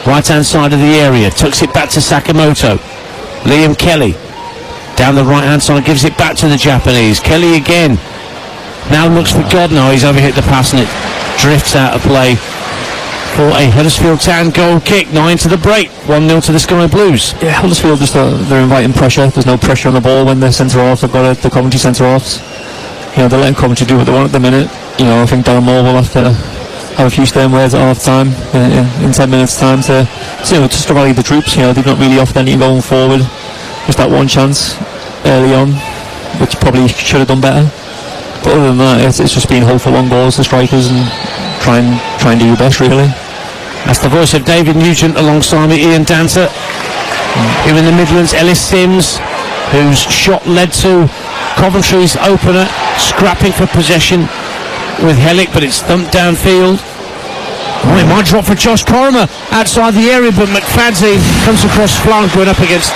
right hand side of the area, tucks it back to Sakamoto. Liam Kelly down the right hand side, gives it back to the Japanese. Kelly again, now looks for Godden. Oh, he's overhit the pass and it drifts out of play for a Huddersfield Town goal kick. 9 to the break, 1-0 to the Sky Blues. Yeah, Huddersfield just they're inviting pressure. There's no pressure on the ball when the centre-halves have got the Coventry centre-halves. they're letting Coventry do what they want at the minute. I think Darren Moore will have to have a few stern words at half time in 10 minutes time to just to rally the troops. They've not really offered anything going forward. Just that one chance early on, which probably should have done better. But other than that, it's just been hope for long balls to strikers and try and do your best, really. That's the voice of David Nugent alongside me, Ian Dancer. Here in the Midlands, Ellis Sims, whose shot led to Coventry's opener, scrapping for possession with Hellick, but it's thumped downfield. It might drop for Josh Coromer outside the area, but McFadzean comes across flank, went up against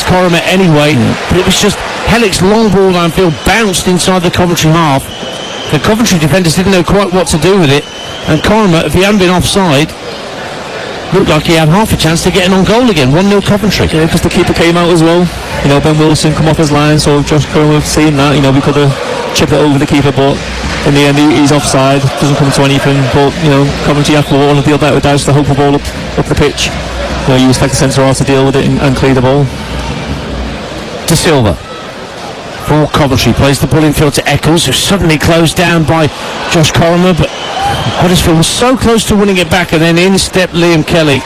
Coromer anyway. But it was just Hellick's long ball downfield bounced inside the Coventry half. The Coventry defenders didn't know quite what to do with it, and Coromer, if he hadn't been offside, looked like he had half a chance to get an on goal again. 1-0 Coventry. Yeah, because the keeper came out as well. Ben Wilson come off his line, so Josh Coromer seeing that, we could have chipped it over the keeper, but in the end he's offside, doesn't come to anything. But Coventry have to ball and deal that with Dowse to hope the ball up the pitch. You expect the centre half to deal with it and clear the ball. De Silva for Coventry plays the ball infield to Eccles, who's suddenly closed down by Josh Coromer, but Huddersfield was so close to winning it back, and then in stepped Liam Kelly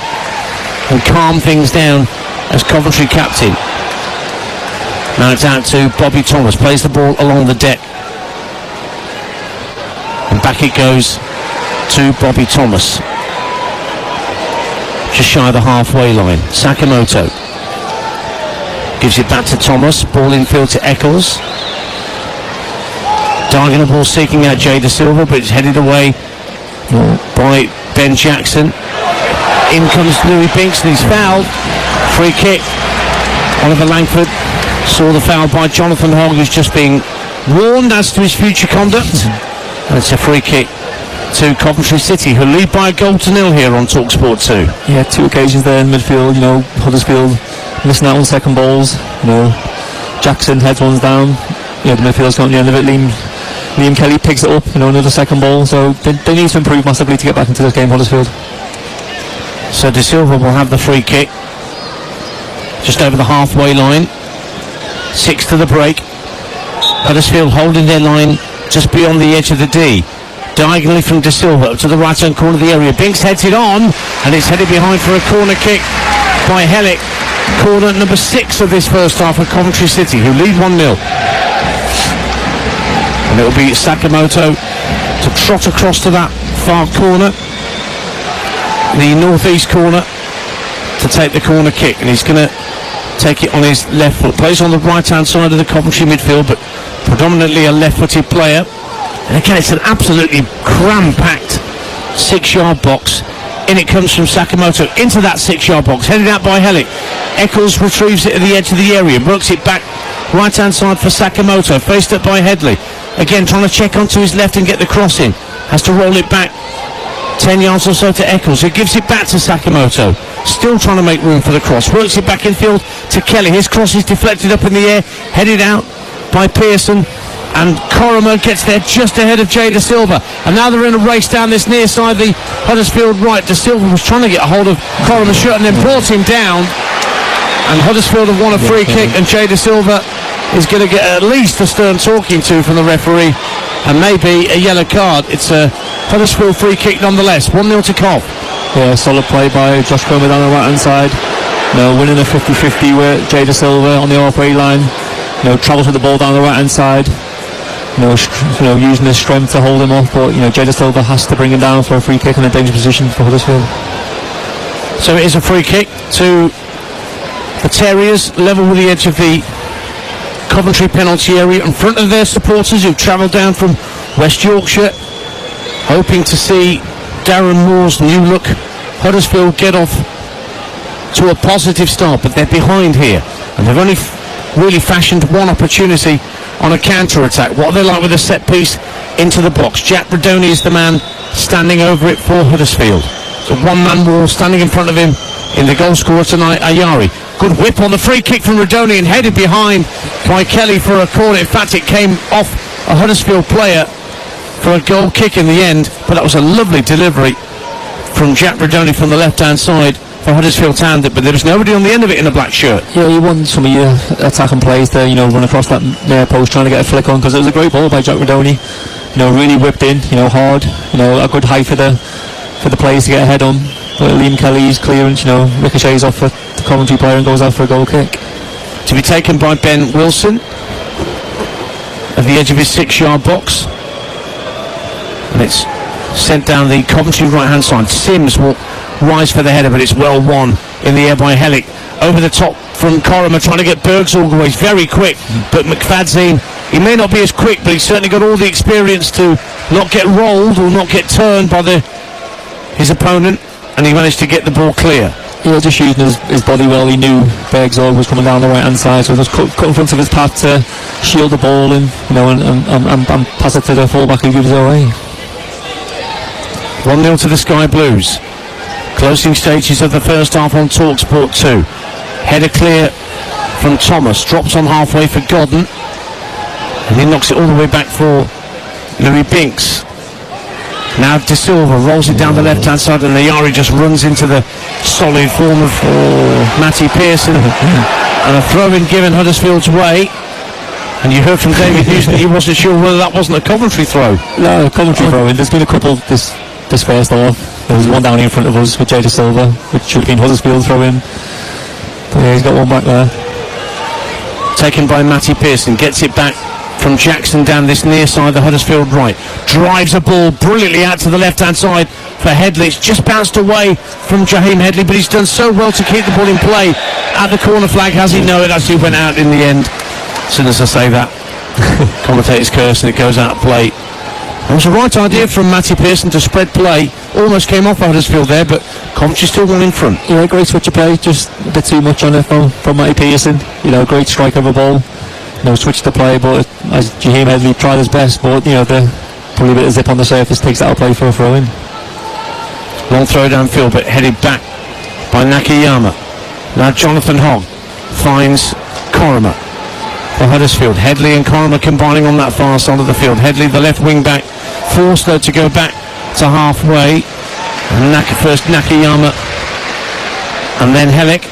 and calmed things down as Coventry captain. Now it's out to Bobby Thomas, plays the ball along the deck, and back it goes to Bobby Thomas, just shy of the halfway line. Sakamoto gives it back to Thomas, ball infield to Eccles. Diagonal ball seeking out Jay De Silva, but it's headed away by Ben Jackson. In comes Louis Binks, and he's fouled. Free kick. Oliver Langford saw the foul by Jonathan Hogg, who's just being warned as to his future conduct. And it's a free kick to Coventry City, who lead by a goal to 0 here on TalkSport 2. Yeah, 2 occasions there in midfield. Huddersfield missing out on second balls. Jackson heads ones down. The midfield's got on the end of it. Liam Kelly picks it up, another second ball. So they need to improve massively to get back into this game, Huddersfield. So De Silva will have the free kick just over the halfway line. 6 to the break. Huddersfield holding their line just beyond the edge of the D. Diagonally from De Silva up to the right hand corner of the area. Binks heads it on, and it's headed behind for a corner kick by Hellick. Corner number 6 of this first half for Coventry City, who lead 1-0. And it will be Sakamoto to trot across to that far corner, the northeast corner, to take the corner kick, and he's going to take it on his left foot. Plays on the right hand side of the Coventry midfield, but predominantly a left footed player. And again, it's an absolutely cram-packed 6-yard box. In it comes from Sakamoto into that 6-yard box, headed out by Hellick. Eccles retrieves it at the edge of the area, works it back right hand side for Sakamoto, faced up by Headley. Again, trying to check onto his left and get the cross in. Has to roll it back 10 yards or so to Eccles, who gives it back to Sakamoto, still trying to make room for the cross. Works it back infield to Kelly. His cross is deflected up in the air, headed out by Pearson, and Coromer gets there just ahead of Jay De Silva. And now they're in a race down this near side, the Huddersfield right. De Silva was trying to get a hold of Coromer's shirt and then brought him down, and Huddersfield have won a free kick, and Jay De Silva is going to get at least a stern talking to from the referee, and maybe a yellow card. It's a Huddersfield free kick nonetheless. 1-0 to Cov. Yeah, solid play by Josh Coromer down the right hand side. Winning a 50-50 with Jay De Silva on the halfway line. Travels with the ball down the right hand side. Using his strength to hold him off, but Jay De Silva has to bring him down for a free kick in a dangerous position for Huddersfield. So it is a free kick to the Terriers, level with the edge of the Coventry penalty area, in front of their supporters who've travelled down from West Yorkshire, hoping to see Darren Moore's new look Huddersfield get off to a positive start, but they're behind here, and they've only really fashioned one opportunity on a counter-attack. What are they like with a set piece into the box? Jack Bradoni is the man standing over it for Huddersfield. So one-man wall standing in front of him in the goal scorer tonight, Ayari. Good whip on the free kick from Bradoni and headed behind by Kelly for a corner. In fact, it came off a Huddersfield player for a goal kick in the end, but that was a lovely delivery from Jack Bradoni from the left-hand side for Huddersfield to hand it, but there was nobody on the end of it in a black shirt. Yeah, you want some of your attacking plays to, run across that near post trying to get a flick on, because it was a great ball by Jack Rodoni. Really whipped in, hard, a good height for the players to get ahead on. But Liam Kelly's clearance, ricochets off the Coventry player and goes out for a goal kick. To be taken by Ben Wilson at the edge of his 6-yard box. And it's sent down the Coventry right-hand side. Sims will rise for the header, but it's well won in the air by Hellick. Over the top from Corrimer, trying to get Bergsorg away. He's very quick, but McFadzean, he may not be as quick, but he's certainly got all the experience to not get rolled or not get turned by his opponent, and he managed to get the ball clear. Yeah, just using his body well. He knew Bergsorg was coming down the right-hand side, so just cut in front of his path to shield the ball and pass it to the full-back who gives it away. 1-0 to the Sky Blues. Closing stages of the first half on TalkSport 2. Header clear from Thomas. Drops on halfway for Godden. And he knocks it all the way back for Louis Binks. Now De Silva rolls it down the left-hand side, and Nayari just runs into the solid form of Matty Pearson. And a throw-in given Huddersfield's way. And you heard from David Hughes that he wasn't sure whether that wasn't a Coventry throw. No, Coventry throw-in. There's been a couple this first half. There was one down in front of us with Jay De Silva, which should have been Huddersfield throw-in. But yeah, he's got one back there. Taken by Matty Pearson, gets it back from Jackson down this near side, the Huddersfield right. Drives a ball brilliantly out to the left-hand side for Headley. It's just bounced away from Jaheim Headley, but he's done so well to keep the ball in play at the corner flag. Has he? No, it actually went out in the end. As soon as I say that, commentator's curse, and it goes out of play. It was the right idea from Matty Pearson to spread play. Almost came off Huddersfield there, but Coventry still one in front. Yeah, great switch of play, just a bit too much on it from Matty Pearson. Great strike of a ball. Switch to play, but as Jaheim Headley tried his best, but the probably a bit of zip on the surface takes that out of play for a throw-in. Long throw downfield, but headed back by Nakayama. Now Jonathan Hogg finds Corrimer for Huddersfield. Headley and Corrimer combining on that far side of the field. Headley, the left wing back, forced though to go back to halfway. And first Nakayama, and then Hellick.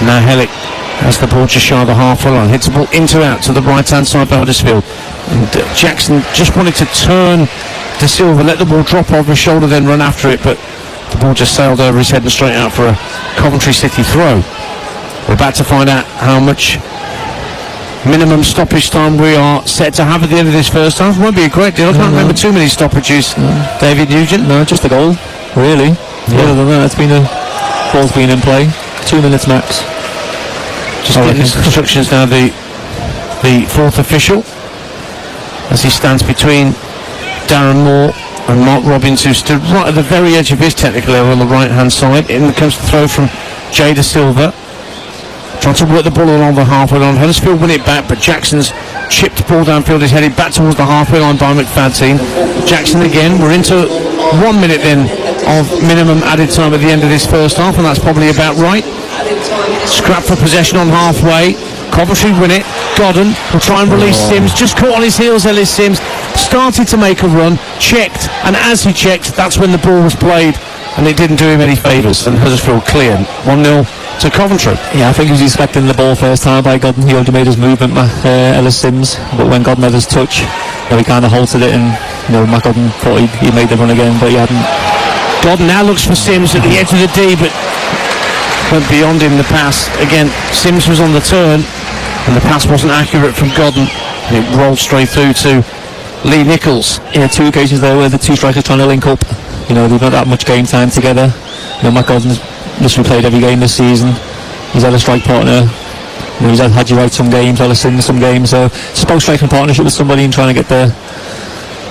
Now Hellick has the ball just shy of the halfway line. Hits the ball out to the right-hand side for Huddersfield. And Jackson just wanted to turn De Silva, let the ball drop over his shoulder, then run after it, but the ball just sailed over his head and straight out for a Coventry City throw. We're about to find out how much minimum stoppage time we are set to have at the end of this first half. It won't be a great deal. I can't remember too many stoppages, David Nugent. No, just a goal, really. Yeah. Other than that, ball's been in play. 2 minutes max. Just getting instructions now, the fourth official, as he stands between Darren Moore and Mark Robbins, who stood right at the very edge of his technical area on the right-hand side. In comes the throw from Jay De Silva, trying to work the ball along the halfway line. Huddersfield win it back, but Jackson's chipped ball downfield is headed back towards the halfway line by McFadzean. Jackson again. We're into 1 minute then of minimum added time at the end of this first half, and that's probably about right. Scrap for possession on halfway. Coventry win it. Godden will try and release Sims. Just caught on his heels, Ellis Sims. Started to make a run, checked, and as he checked, that's when the ball was played, and it didn't do him any favours, and Huddersfield clear. 1-0 to Coventry. Yeah, I think he was expecting the ball first time by Godden. He already made his movement, Ellis Sims, but when Godden had his touch, he kind of halted it, and Matt Godden thought he made the run again, but he hadn't. Godden now looks for Sims at the edge of the D, but went beyond him the pass. Again, Sims was on the turn, and the pass wasn't accurate from Godden. It rolled straight through to Lee Nichols. Yeah, 2 occasions there where the two strikers trying to link up. They've not that much game time together. Matt Godden's literally played every game this season. He's had a strike partner. He's had Hadji Wright some games, Ellison some games. So it's about striking partnership with somebody and trying to get the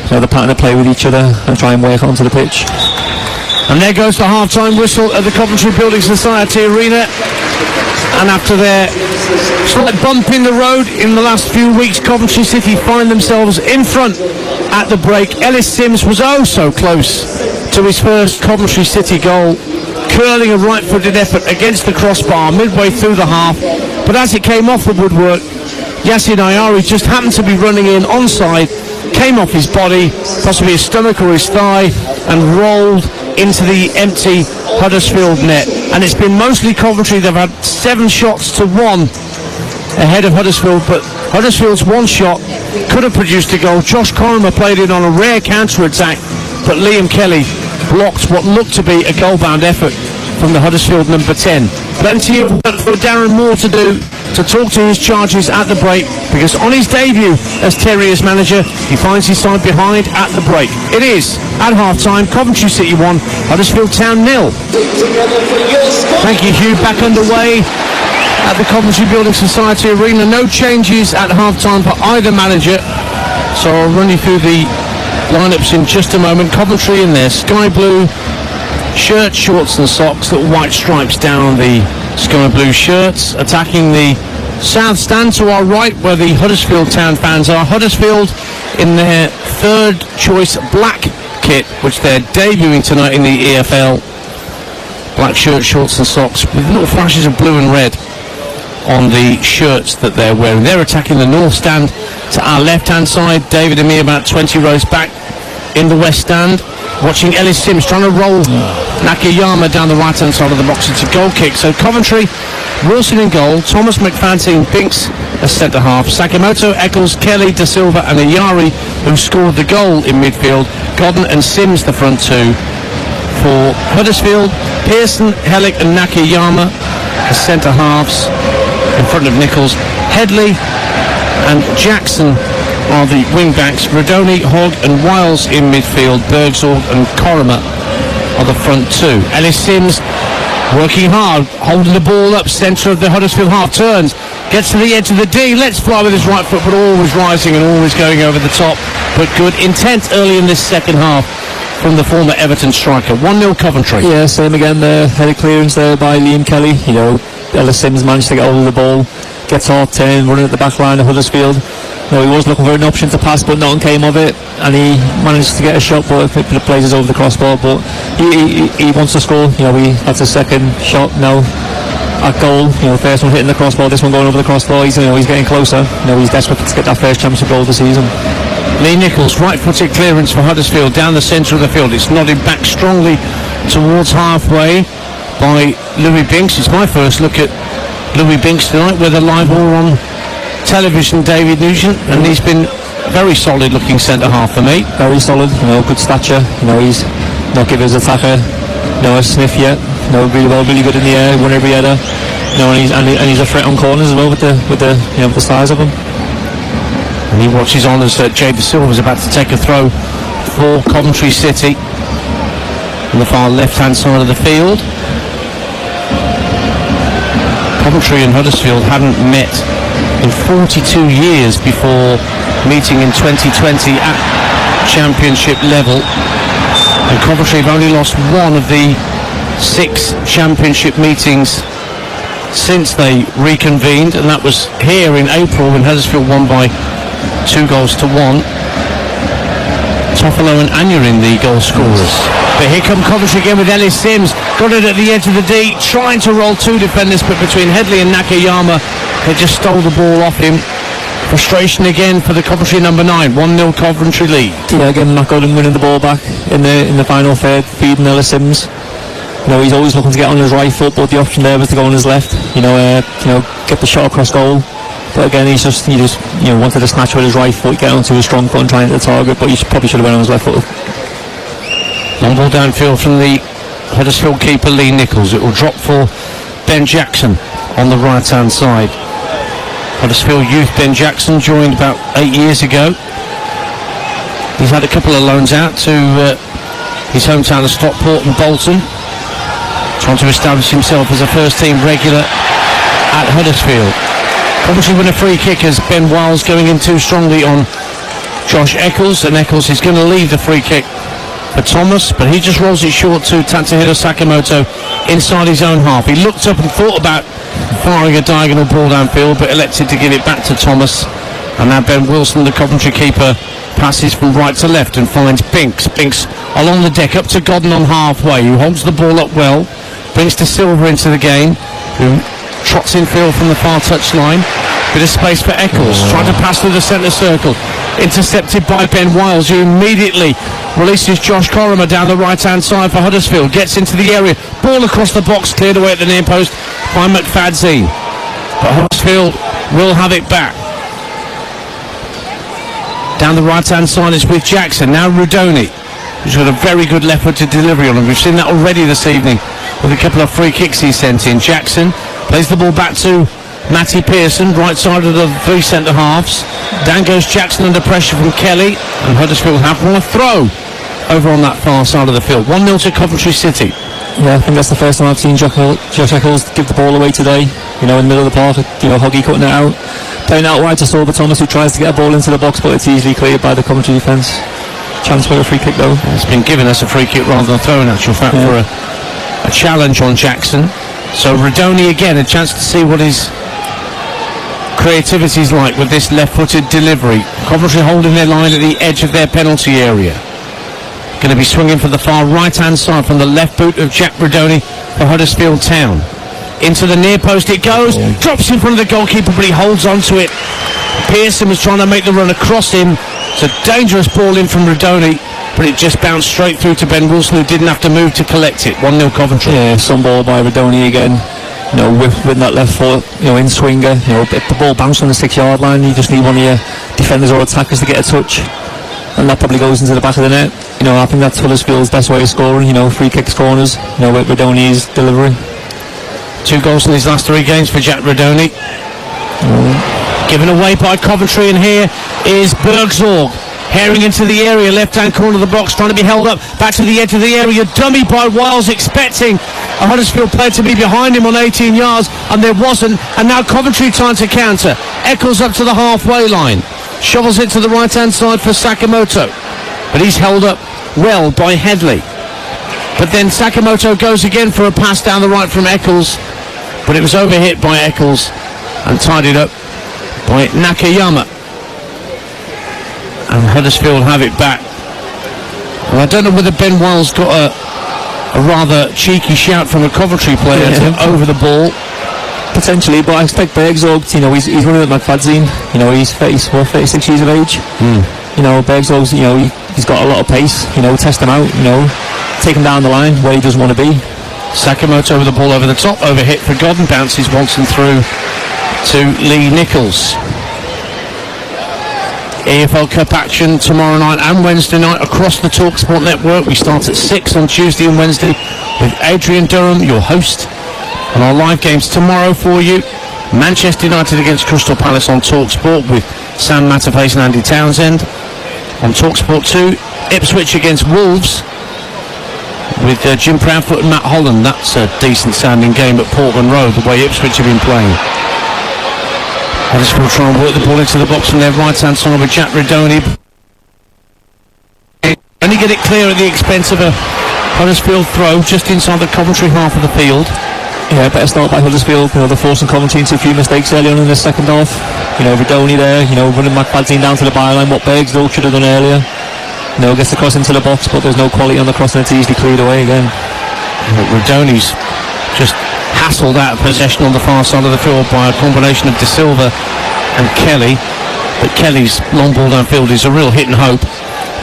pattern of play with each other and try and work onto the pitch. And there goes the half-time whistle at the Coventry Building Society Arena. And after their slight bump in the road in the last few weeks, Coventry City find themselves in front at the break. Ellis Sims was oh so close to his first Coventry City goal, curling a right-footed effort against the crossbar midway through the half. But as it came off the woodwork, Yassin Ayari just happened to be running in onside, came off his body, possibly his stomach or his thigh, and rolled into the empty Huddersfield net. And it's been mostly Coventry. They've had 7 shots to 1 ahead of Huddersfield, but Huddersfield's one shot could have produced a goal. Josh Coroner played in on a rare counter-attack, but Liam Kelly blocked what looked to be a goal-bound effort from the Huddersfield number 10. Plenty of work for Darren Moore to do to talk to his charges at the break, because on his debut as Terriers manager, he finds his side behind at the break. It is, at half-time, Coventry City 1, Huddersfield Town 0. Thank you, Hugh. Back underway at the Coventry Building Society Arena. No changes at half-time for either manager, so I'll run you through the lineups in just a moment. Coventry in their sky blue shirts, shorts and socks, little white stripes down the sky blue shirts, attacking the south stand to our right where the Huddersfield Town fans are. Huddersfield in their third choice black kit, which they're debuting tonight in the EFL. Black shirt, shorts and socks with little flashes of blue and red on the shirts that they're wearing. They're attacking the north stand to our left hand side. David and me about 20 rows back in the west stand, watching Ellis Sims trying to roll Nakayama down the right hand side of the box. It's a goal kick. So Coventry, Wilson in goal, Thomas, McFanting, Binks as centre half, Sakamoto, Eccles, Kelly, Da Silva and Ayari, who scored the goal in midfield, Godden and Sims the front two. For Huddersfield, Pearson, Hellick and Nakayama as centre halves in front of Nichols. Headley and Jackson are the wing backs. Rodoni, Hogg and Wiles in midfield. Bergsorg and Coroner are the front two. Ellis Sims working hard, holding the ball up centre of the Huddersfield half, turns, gets to the edge of the D, lets fly with his right foot, but always rising and always going over the top, but good intent early in this second half from the former Everton striker. 1-0 Coventry. Yeah, same again there. Headed clearance there by Liam Kelly. You know, Ellis Sims managed to get hold of the ball, gets off 10, running at the back line of Huddersfield. No, he was looking for an option to pass, but nothing came of it, and he managed to get a shot, but it plays over the crossbar. But he wants to score. You know, that's his second shot now at goal. You know, first one hitting the crossbar, this one going over the crossbar. He's getting closer. You know, he's desperate to get that first championship goal of the season. Lee Nichols, right-footed clearance for Huddersfield down the centre of the field. It's nodded back strongly towards halfway by Louis Binks. It's my first look at Louis Binks tonight with a live or on television, David Nugent, and he's been very solid looking centre half for me. Very solid, you know, good stature. You know, he's not giving his attacker, you know, a sniff yet. You know, really good in the air, won every header. You know, and he's a threat on corners as well with the size of him. And he watches on as Jade Da Silva is about to take a throw for Coventry City on the far left-hand side of the field. Coventry and Huddersfield hadn't met in 42 years before meeting in 2020 at championship level. And Coventry have only lost one of the 6 championship meetings since they reconvened, and that was here in April when Huddersfield won by 2 goals to 1. Toffolo and Aneurin the goal scorers. But here come Coventry again with Ellis Sims. Got it at the edge of the D, trying to roll 2 defenders, but between Headley and Nakayama, they just stole the ball off him. Frustration again for the Coventry number 9. 1-0 Coventry lead. Yeah, again, Matt Godden winning the ball back in the final third, feeding Ellis Sims. You know, he's always looking to get on his right foot, but the option there was to go on his left. You know, get the shot across goal. But again, he just wanted to snatch with his right foot, get onto his strong foot and try and hit the target, but he probably should have went on his left foot. Long ball downfield from the Huddersfield keeper Lee Nichols. It will drop for Ben Jackson on the right hand side. Huddersfield youth Ben Jackson joined about 8 years ago. He's had a couple of loans out to his hometown of Stockport and Bolton, trying to establish himself as a first team regular at Huddersfield. Obviously win a free kick as Ben Wiles going in too strongly on Josh Eccles, and Eccles is going to leave the free kick for Thomas, but he just rolls it short to Tatsuhiro Sakamoto inside his own half. He looked up and thought about firing a diagonal ball downfield, but elected to give it back to Thomas. And now Ben Wilson, the Coventry keeper, passes from right to left and finds Binks. Binks along the deck up to Godden on halfway, who holds the ball up well, brings Da Silva into the game, who trots infield from the far touchline. Bit of space for Eccles, trying to pass through the centre circle. Intercepted by Ben Wiles, who immediately releases Josh Coromer down the right-hand side for Huddersfield. Gets into the area. Ball across the box, cleared away at the near post by McFadzean. But Huddersfield will have it back. Down the right-hand side is with Jackson. Now Rudoni, who's got a very good left-footed delivery on him. We've seen that already this evening with a couple of free kicks he sent in. Jackson plays the ball back to Matty Pearson, right side of the three centre-halves. Down goes Jackson under pressure from Kelly, and Huddersfield have one throw over on that far side of the field. 1-0 to Coventry City. Yeah, I think that's the first time I've seen Josh Eccles give the ball away today. In the middle of the park, Hoggy cutting it out. Playing out wide to Sorba Thomas, who tries to get a ball into the box, but it's easily cleared by the Coventry defence. Chance for a free kick though. It's been given us a free kick rather than a throw in actual fact for a challenge on Jackson. So Rudoni again, a chance to see what his creativity is like with this left-footed delivery. Coventry holding their line at the edge of their penalty area. Going to be swinging for the far right-hand side from the left boot of Jack Rudoni for Huddersfield Town. Into the near post it goes, drops in front of the goalkeeper, but he holds on to it. Pearson was trying to make the run across him. It's a dangerous ball in from Rudoni, but it just bounced straight through to Ben Wilson, who didn't have to move to collect it. 1-0 Coventry. Yeah, some ball by Rudoni again. With that left foot, in swinger. If the ball bounced on the 6-yard line, you just need one of your defenders or attackers to get a touch, and that probably goes into the back of the net. I think that's Huddersfield's best way of scoring. Free kicks, corners. With Rudoni's delivery. 2 goals in his last 3 games for Jack Rudoni. Given away by Coventry, and here is Bergzorg. Herring into the area, left-hand corner of the box, trying to be held up, back to the edge of the area, dummy by Wiles, expecting a Huddersfield player to be behind him on 18 yards, and there wasn't, and now Coventry trying to counter. Eccles up to the halfway line, shovels it to the right-hand side for Sakamoto, but he's held up well by Headley. But then Sakamoto goes again for a pass down the right from Eccles, but it was overhit by Eccles and tidied up by Nakayama. And Huddersfield have it back. Well, I don't know whether Ben Wiles got a rather cheeky shout from a Coventry player over the ball. Potentially, but I expect Bergzorg, he's running at McFadzean. He's 36 years of age. Bergzorg's, he's got a lot of pace. Test him out, take him down the line where he doesn't want to be. Sakamoto with the ball over the top, overhit for Godden, bounces once and through to Lee Nichols. EFL Cup action tomorrow night and Wednesday night across the TalkSport network. We start at 6 on Tuesday and Wednesday with Adrian Durham, your host. And our live games tomorrow for you: Manchester United against Crystal Palace on TalkSport with Sam Matterface and Andy Townsend. On TalkSport 2, Ipswich against Wolves with Jim Proudfoot and Matt Holland. That's a decent sounding game at Portman Road, the way Ipswich have been playing. Huddersfield try and work the ball into the box from their right-hand side with Jack Rudoni. Only get it clear at the expense of a Huddersfield throw just inside the Coventry half of the field. Yeah, better start by Huddersfield. They're forcing Coventry into a few mistakes early on in the second half. Rudoni there, running McFadzean down to the byline, what Bergzorg should have done earlier. Gets the cross into the box, but there's no quality on the cross, and it's easily cleared away again. Rudoni's just hassled out of possession on the far side of the field by a combination of De Silva and Kelly, but Kelly's long ball downfield is a real hit and hope.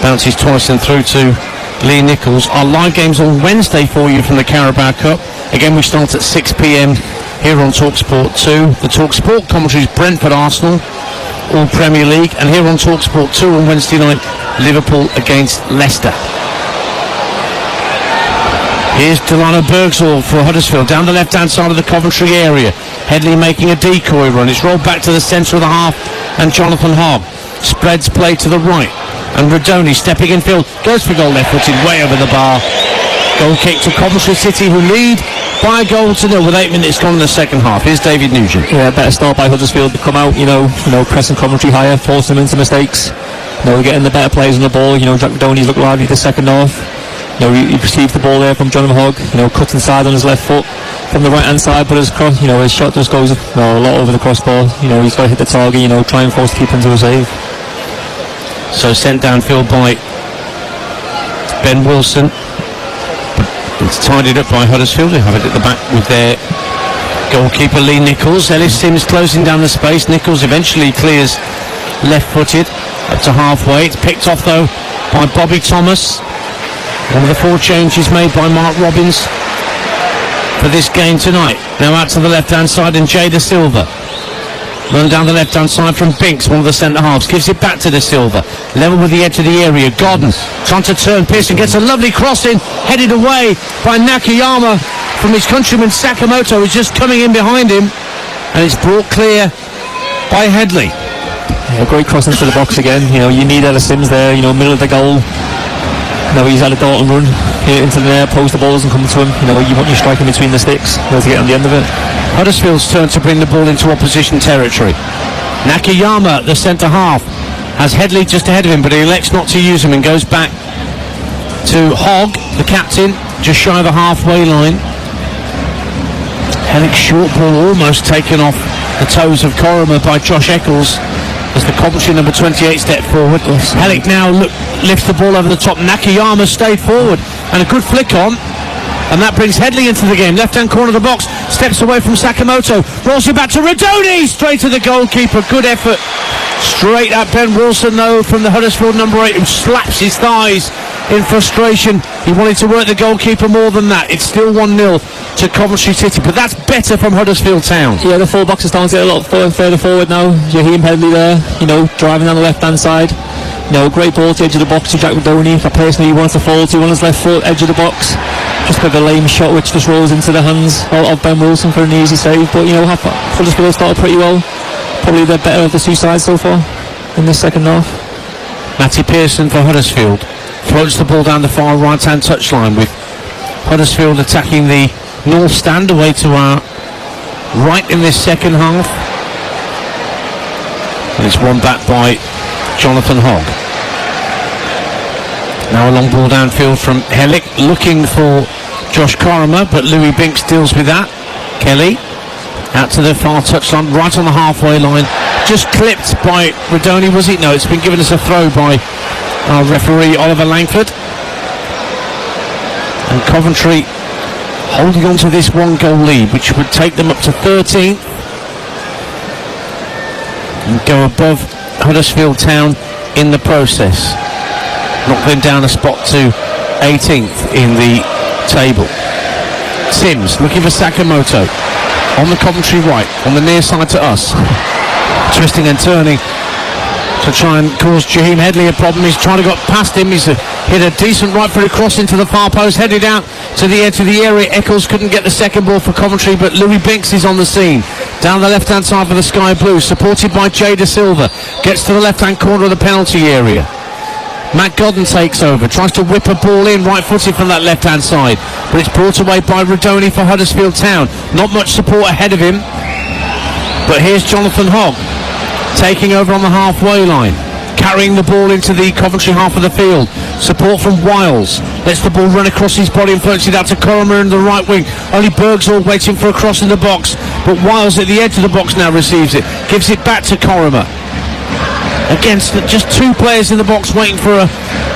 Bounces twice and through to Lee Nichols. Our live games on Wednesday for you from the Carabao Cup. Again, we start at 6 p.m. here on TalkSport 2. The TalkSport commentaries: Brentford Arsenal, all Premier League, and here on TalkSport 2 on Wednesday night, Liverpool against Leicester. Here's Delano Bergzorg for Huddersfield down the left-hand side of the Coventry area. Headley making a decoy run. It's rolled back to the centre of the half, and Jonathan Hogg spreads play to the right. And Rudoni stepping in field, goes for goal left-footed, way over the bar. Goal kick to Coventry City, who lead by a goal to nil with 8 minutes gone in the second half. Here's David Nugent. Yeah, better start by Huddersfield to come out, pressing Coventry higher, forcing them into mistakes. Getting the better players on the ball. Jack Rudoni's looked lively the second half. He received the ball there from Jonathan Hogg, cut inside on his left foot from the right hand side, but his cross, his shot just goes a lot over the crossbar. He's got to hit the target, try and force the keeper into a save. So sent downfield by Ben Wilson. It's tidied up by Huddersfield, who have it at the back with their goalkeeper Lee Nichols. Ellis Sims closing down the space. Nichols eventually clears left-footed up to halfway. It's picked off though by Bobby Thomas. One of the 4 changes made by Mark Robbins for this game tonight. Now out to the left-hand side, and Jay De Silva. Run down the left-hand side from Binks, one of the centre-halves. Gives it back to De Silva. Level with the edge of the area. Godden trying to turn. Pearson gets a lovely crossing. Headed away by Nakayama from his countryman Sakamoto, who's just coming in behind him. And it's brought clear by Headley. Yeah, great cross into the box again. You need Ellis Sims there, middle of the goal. He's had a Dalton run into the near post, the ball doesn't come to him. You want your striker between the sticks to get on the end of it. Huddersfield's turn to bring the ball into opposition territory. Nakayama, the centre-half, has Headley just ahead of him, but he elects not to use him and goes back to Hogg, the captain, just shy of the halfway line. Hellick's short ball almost taken off the toes of Corrimer by Josh Eccles as the Coventry number 28 step forward. Hellick now lifts the ball over the top. Nakayama stayed forward and a good flick on, and that brings Headley into the game. Left hand corner of the box, steps away from Sakamoto, rolls it back to Radoni, straight to the goalkeeper. Good effort straight at Ben Wilson though from the Huddersfield number 8, who slaps his thighs in frustration. He wanted to work the goalkeeper more than that. It's still 1-0 to Coventry City, but that's better from Huddersfield Town. Yeah, the full box is starting to get a lot further forward now. Jaheim Headley there, driving down the left hand side. Great ball to the edge of the box to Jack Radoni. For personally, he wants to fall to on his left foot, edge of the box. Just got a lame shot which just rolls into the hands of Ben Wilson for an easy save. But Huddersfield started pretty well. Probably the better of the 2 sides so far in this second half. Matty Pearson for Huddersfield floats the ball down the far right hand touchline, with Huddersfield attacking the north stand away to our right in this second half. And it's won back by Jonathan Hogg. Now a long ball downfield from Hellick, looking for Josh Corrimer, but Louis Binks deals with that. Kelly out to the far touchline, right on the halfway line, just clipped by Radoni, was it? No, it's been given as a throw by our referee Oliver Langford. And Coventry holding on to this 1-goal lead, which would take them up to 13th and go above Huddersfield Town in the process, knock them down a spot to 18th in the table. Sims looking for Sakamoto on the Coventry right, on the near side to us, twisting and turning to try and cause Jaheim Headley a problem. He's trying to get past him. He's hit a decent right-footed cross into the far post, headed out to the edge of the area. Eccles couldn't get the second ball for Coventry, but Louis Binks is on the scene. Down the left-hand side for the Sky Blues, supported by Jay De Silva. Gets to the left-hand corner of the penalty area. Matt Godden takes over, tries to whip a ball in right-footed from that left-hand side, but it's brought away by Radoni for Huddersfield Town. Not much support ahead of him, but here's Jonathan Hogg taking over on the halfway line, carrying the ball into the Coventry half of the field. Support from Wiles, lets the ball run across his body and floats it out to Corrimer in the right wing. Only Bergsall waiting for a cross in the box, but Wiles at the edge of the box now receives it, gives it back to Corrimer. Against just 2 players in the box waiting for a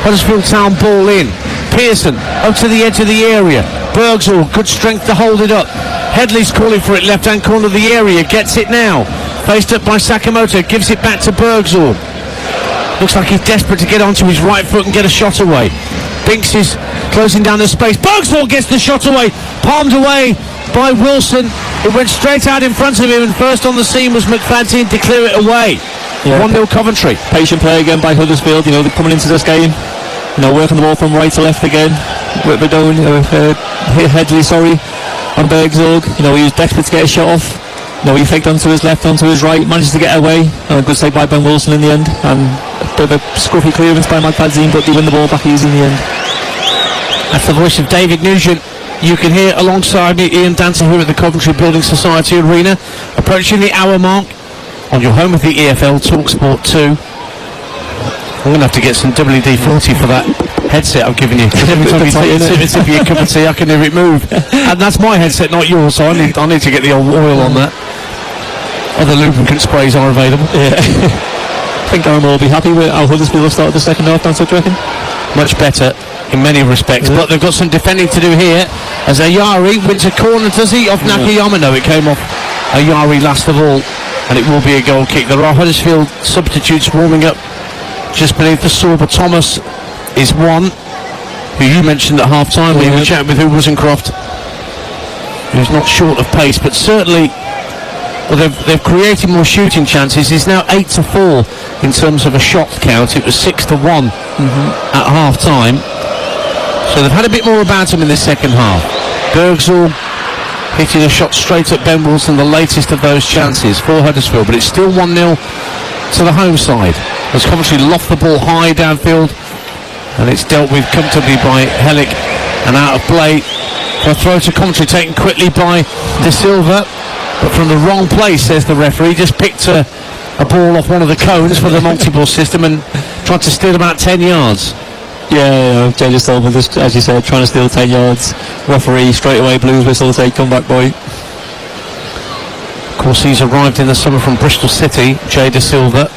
Huddersfield Town ball in. Pearson up to the edge of the area. Bergsall, good strength to hold it up. Headley's calling for it, left hand corner of the area, gets it now. Faced up by Sakamoto, gives it back to Bergsall. Looks like he's desperate to get onto his right foot and get a shot away. Binks is closing down the space. Bergsall gets the shot away, palmed away by Wilson. It went straight out in front of him, and first on the scene was McFadden to clear it away. 1-0 Coventry. Patient play again by Huddersfield. They're coming into this game, working the ball from right to left again. With Radoni, Headley, on Bergsall. He was desperate to get a shot off. He faked onto his left, onto his right, manages to get away. Good save by Ben Wilson in the end, and a bit of a scruffy clearance by McFadden, but they win the ball back easy in the end. That's the voice of David Nugent. You can hear alongside me Ian Dancer here at the Coventry Building Society Arena, approaching the hour mark on your home of the EFL TalkSport 2. I'm going to have to get some WD-40 for that headset I've given you. Every time you sip your cup of tea, I can hear it move. And that's my headset, not yours, so I need to get the old oil on that. Other lubricant sprays are available. Yeah. I think Aaron will be happy with how Huddersfield have started the second half, don't you reckon? Much better in many respects, but they've got some defending to do here as Ayari wins a corner, does he, off Nakayama? No, it came off Ayari last of all. and it will be a goal kick. There are Huddersfield substitutes warming up just beneath the Sorba. Thomas is one, who you mentioned at half-time when you were chatting with Wozencroft, who's not short of pace, but certainly they've created more shooting chances. He's now 8-4 in terms of a shot count. It was 6-1 at half-time. So they've had a bit more about him in the second half. Bergzorg hitting a shot straight at Ben Wilson, the latest of those chances for Huddersfield, but it's still 1-0 to the home side as Coventry loft the ball high downfield, and it's dealt with comfortably by Hellick and out of play for a throw to Coventry, taken quickly by De Silva, but from the wrong place, says the referee. Just picked a ball off one of the cones for the multi-ball system and tried to steal about 10 yards. Yeah, Jay De Silva, just as you said, trying to steal 10 yards. Referee straight away, blues whistle, say come back, boy. Of course, he's arrived in the summer from Bristol City, Jay De Silva.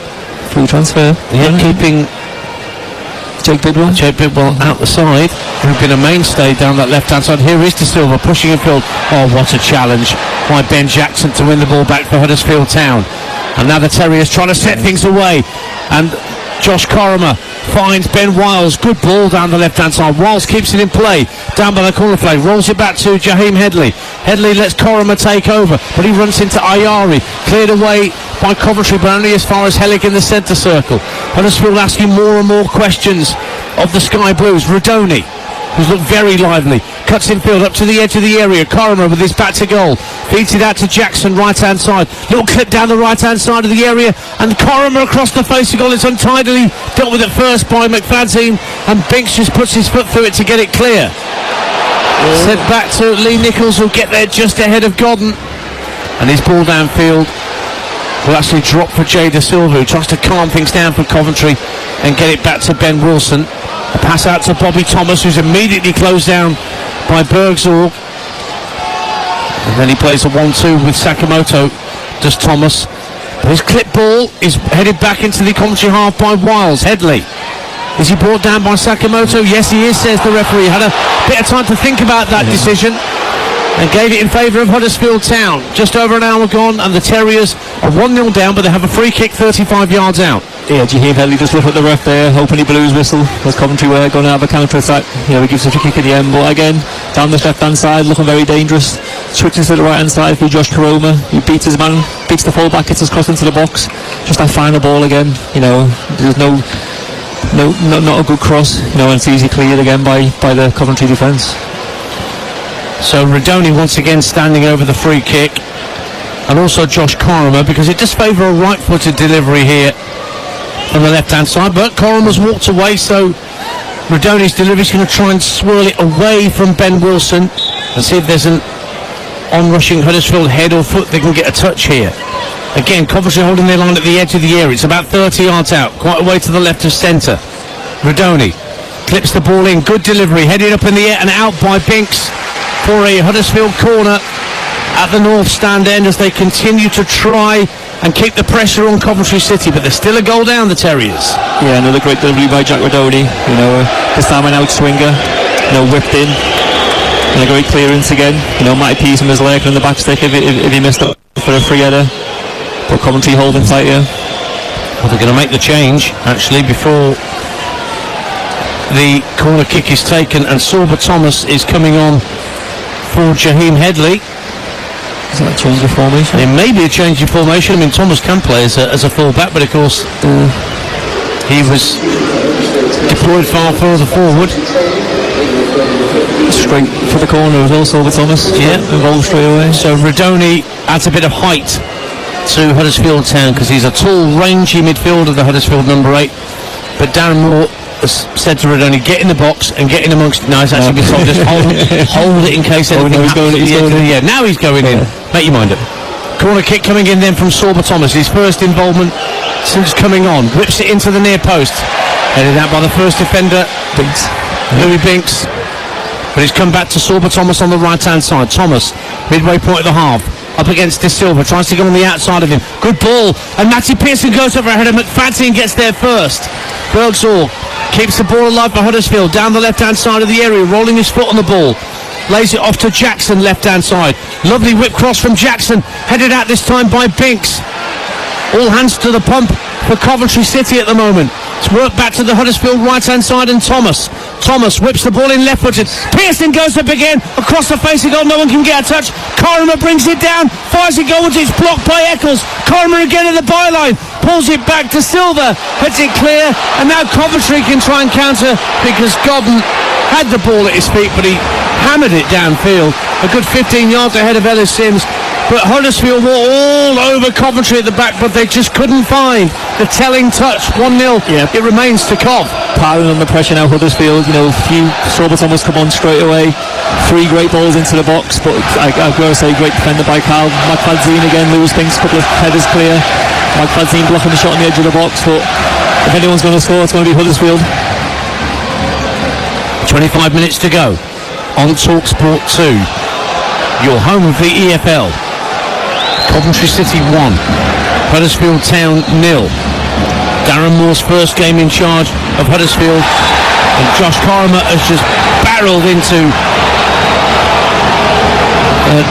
Free transfer. Yeah, keeping Jake Bidwell out the side, who've been a mainstay down that left-hand side. Here is De Silva pushing infield. Oh, what a challenge by Ben Jackson to win the ball back for Huddersfield Town. And now the Terriers trying to set things away. And Josh Coromer finds Ben Wiles. Good ball down the left-hand side. Wiles keeps it in play down by the corner flag. Rolls it back to Jaheim Headley. Headley lets Coromer take over, but he runs into Ayari. Cleared away by Coventry, but only as far as Hellick in the centre circle. Huddersfield asking more and more questions of the Sky Blues. Rodoni, who's looked very lively, cuts infield up to the edge of the area. Coromer with his back to goal, feeds it out to Jackson, right hand side. Little clip down the right hand side of the area, and Coromer across the face of goal. It's untidily dealt with at first by McFadzean, and Binks just puts his foot through it to get it clear. Sent back to Lee Nichols, who'll get there just ahead of Godden, and his ball downfield will actually drop for Jay De Silva, who tries to calm things down for Coventry and get it back to Ben Wilson. A pass out to Bobby Thomas, who's immediately closed down by Bergzorg. And then he plays a 1-2 with Sakamoto, does Thomas. But his clip ball is headed back into the Coventry half by Wiles. Headley. Is he brought down by Sakamoto? Yes, he is, says the referee. Had a bit of time to think about that decision and gave it in favour of Huddersfield Town. Just over an hour gone, and the Terriers are 1-0 down, but they have a free kick 35 yards out. Yeah, Jaheim Headley just look at the ref there, hoping he blues whistle, as Coventry were going to have a counter-attack. You know, he gives a free kick at the end, but again, down the left-hand side, looking very dangerous. Switches to the right-hand side for Josh Koroma. He beats his man, beats the full-back, gets us crossed into the box. Just that final ball again, you know, there's not a good cross, you know, and it's easy cleared again by the Coventry defence. So Rodoni once again standing over the free kick, and also Josh Coromer, because it does favour a right-footed delivery here on the left-hand side, but Coromer's walked away, so Rodoni's delivery is going to try and swirl it away from Ben Wilson and see if there's an on-rushing Huddersfield head or foot that can get a touch here. Again, Coventry holding their line at the edge of the area. It's about 30 yards out, quite a way to the left of centre. Rodoni clips the ball in, good delivery, headed up in the air and out by Binks for a Huddersfield corner at the north stand end as they continue to try and keep the pressure on Coventry City, but there's still a goal down, the Terriers. Yeah, another great delivery by Jack Rodoni, you know, this time an out-swinger, you know, whipped in, and a great clearance again, you know, Matty Pearson was lurking on the back stick if he missed it for a free header, but Coventry holding tight here. Well, they're going to make the change, actually, before the corner kick is taken, and Sorba Thomas is coming on for Jaheim Headley. Is that a change of formation? It may be a change of formation. I mean, Thomas can play as a full-back, but of course he was deployed far further forward. Straight for the corner as well, Sorba Thomas. Yeah, involved straight away. So Rodoni adds a bit of height to Huddersfield Town, because he's a tall, rangy midfielder, the Huddersfield number 8. But Darren Moore has said to Rodoni, get in the box and get in amongst. No, it's actually been told, just hold it in case anything happens. Yeah, now he's going in. Make your mind up. Corner kick coming in then from Sorba Thomas, his first involvement since coming on. Whips it into the near post, headed out by the first defender, Louis Binks. But he's come back to Sorba Thomas on the right hand side. Thomas, midway point of the half, up against De Silva, tries to go on the outside of him. Good ball, and Matty Pearson goes over ahead of McFadzean, gets there first. Bergzorg keeps the ball alive for Huddersfield down the left hand side of the area, rolling his foot on the ball, lays it off to Jackson, left hand side. Lovely whip cross from Jackson, headed out this time by Binks. All hands to the pump for Coventry City at the moment. It's worked back to the Huddersfield right-hand side, and Thomas whips the ball in left-footed. Pearson goes up again, across the face of goal, no one can get a touch. Karimer brings it down, fires it goalwards, it's blocked by Eccles. Karimer again at the byline, pulls it back to Silva, heads it clear, and now Coventry can try and counter because Godden had the ball at his feet, but he hammered it downfield, a good 15 yards ahead of Ellis Sims. But Huddersfield were all over Coventry at the back, but they just couldn't find the telling touch. 1-0, It remains to Cov. Piling on the pressure now, Huddersfield. Few Soberton was come on straight away. 3 great balls into the box, but I've got to say, great defender by Carl. McFadzean again, Lewis thinks a couple of headers clear. McFadzean blocking the shot on the edge of the box, but if anyone's going to score, it's going to be Huddersfield. 25 minutes to go on TalkSport 2, your home of the EFL. Coventry City 1, Huddersfield Town 0. Darren Moore's first game in charge of Huddersfield, and Josh Karimer has just barreled into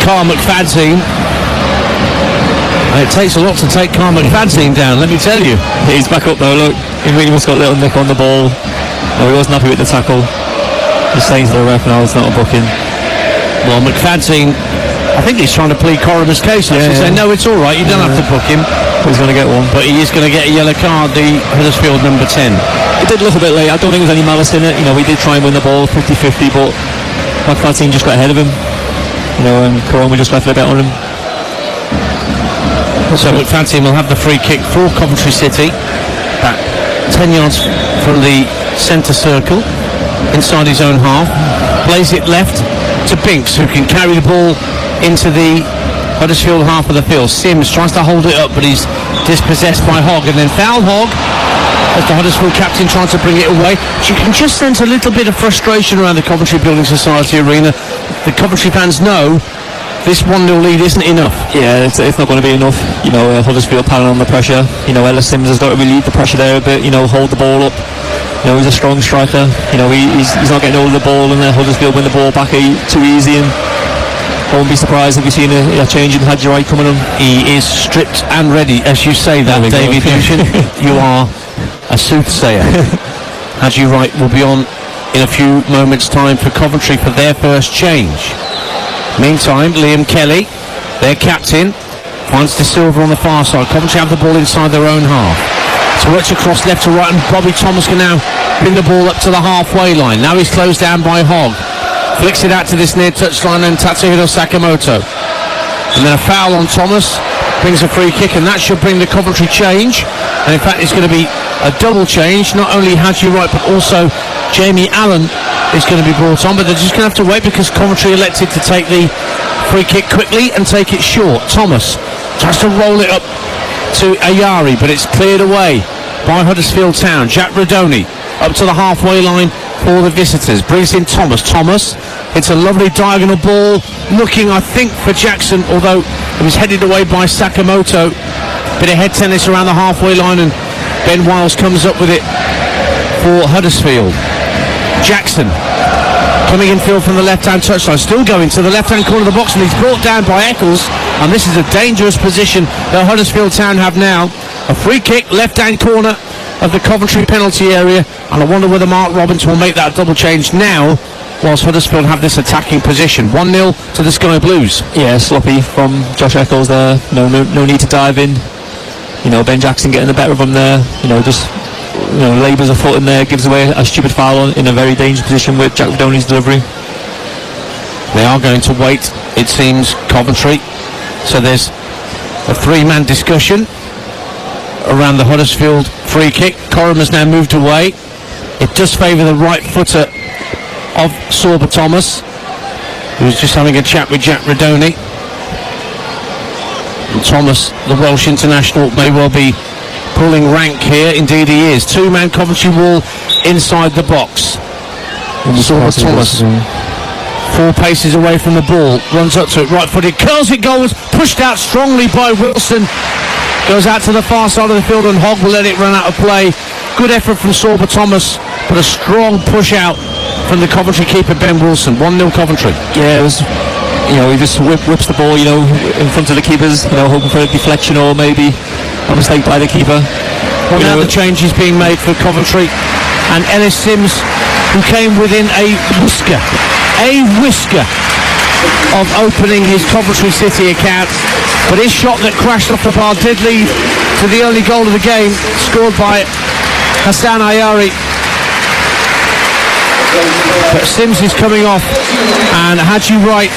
Carl McFadzean. And it takes a lot to take Carl McFadzean down, let me tell you. He's back up though, look. He really must got a little nick on the ball. No, he wasn't happy with the tackle. He's saying to the ref now it's not a booking. Well, McFadzean, I think he's trying to plead Karimer's case. Saying, no, it's all right, you don't have to book him. He's going to get one. But he is going to get a yellow card, the Huddersfield number 10. It did look a bit late. I don't think there was any malice in it. We did try and win the ball 50-50, but McFadzean just got ahead of him. And Koroma just left a bit on him. So McFadzean will have the free kick for Coventry City. Back 10 yards from the centre circle, inside his own half. Plays it left to Binks, who can carry the ball into the Huddersfield half of the field. Sims tries to hold it up, but he's dispossessed by Hogg, and then foul Hogg as the Huddersfield captain trying to bring it away. But you can just sense a little bit of frustration around the Coventry Building Society arena. The Coventry fans know this 1-0 lead isn't enough. Yeah, it's not going to be enough. Huddersfield piling on the pressure. Ellis Sims has got to relieve the pressure there a bit. Hold the ball up. He's a strong striker. He's not getting hold of the ball, and then Huddersfield win the ball back too easy. And I won't be surprised if we see a change in Hadji Wright coming on. He is stripped and ready, as you say that, David Newton. You are a soothsayer. Hadji Wright will be on in a few moments' time for Coventry for their first change. Meantime, Liam Kelly, their captain, finds De Silva on the far side. Coventry have the ball inside their own half. So works across left to right, and Bobby Thomas can now bring the ball up to the halfway line. Now he's closed down by Hogg. Flicks it out to this near touchline, and Tatsuhiro Sakamoto. And then a foul on Thomas brings a free kick, and that should bring the Coventry change. And in fact, it's going to be a double change. Not only Hadji Wright, but also Jamie Allen is going to be brought on. But they're just going to have to wait because Coventry elected to take the free kick quickly and take it short. Thomas tries to roll it up to Ayari, but it's cleared away by Huddersfield Town. Jack Rodoni up to the halfway line for the visitors. Brings in Thomas. It's a lovely diagonal ball, looking, I think, for Jackson, although it was headed away by Sakamoto. Bit of head tennis around the halfway line, and Ben Wiles comes up with it for Huddersfield. Jackson coming infield from the left-hand touchline, still going to the left-hand corner of the box, and he's brought down by Eccles, and this is a dangerous position that Huddersfield Town have now. A free kick, left-hand corner of the Coventry penalty area, and I wonder whether Mark Robbins will make that double change now, whilst Huddersfield have this attacking position. 1-0 to the Sky Blues. Yeah, sloppy from Josh Eccles there. No need to dive in. Ben Jackson getting the better of him there. Just labours a foot in there, gives away a stupid foul in a very dangerous position with Jack Rodoni's delivery. They are going to wait, it seems, Coventry. So there's a 3-man discussion around the Huddersfield free kick. Karimer's now moved away. It does favour the right footer of Sorba Thomas, who's just having a chat with Jack Rodoni. And Thomas, the Welsh international, may well be pulling rank here. Indeed he is. 2-man Coventry wall inside the box. Sorba Thomas, 4 paces away from the ball, runs up to it, right footed, curls it goals, pushed out strongly by Wilson. Goes out to the far side of the field, and Hogg will let it run out of play. Good effort from Sorba Thomas, but a strong push out from the Coventry keeper Ben Wilson. 1-0 Coventry. Yeah, it was. He just whips the ball, in front of the keepers, hoping for a deflection or maybe A mistake by the keeper. Well, now the change is being made for Coventry, and Ellis Sims, who came within a whisker of opening his Coventry City account, but his shot that crashed off the bar did lead to the only goal of the game, scored by Hassan Ayari. But Sims is coming off, and Haji Wright,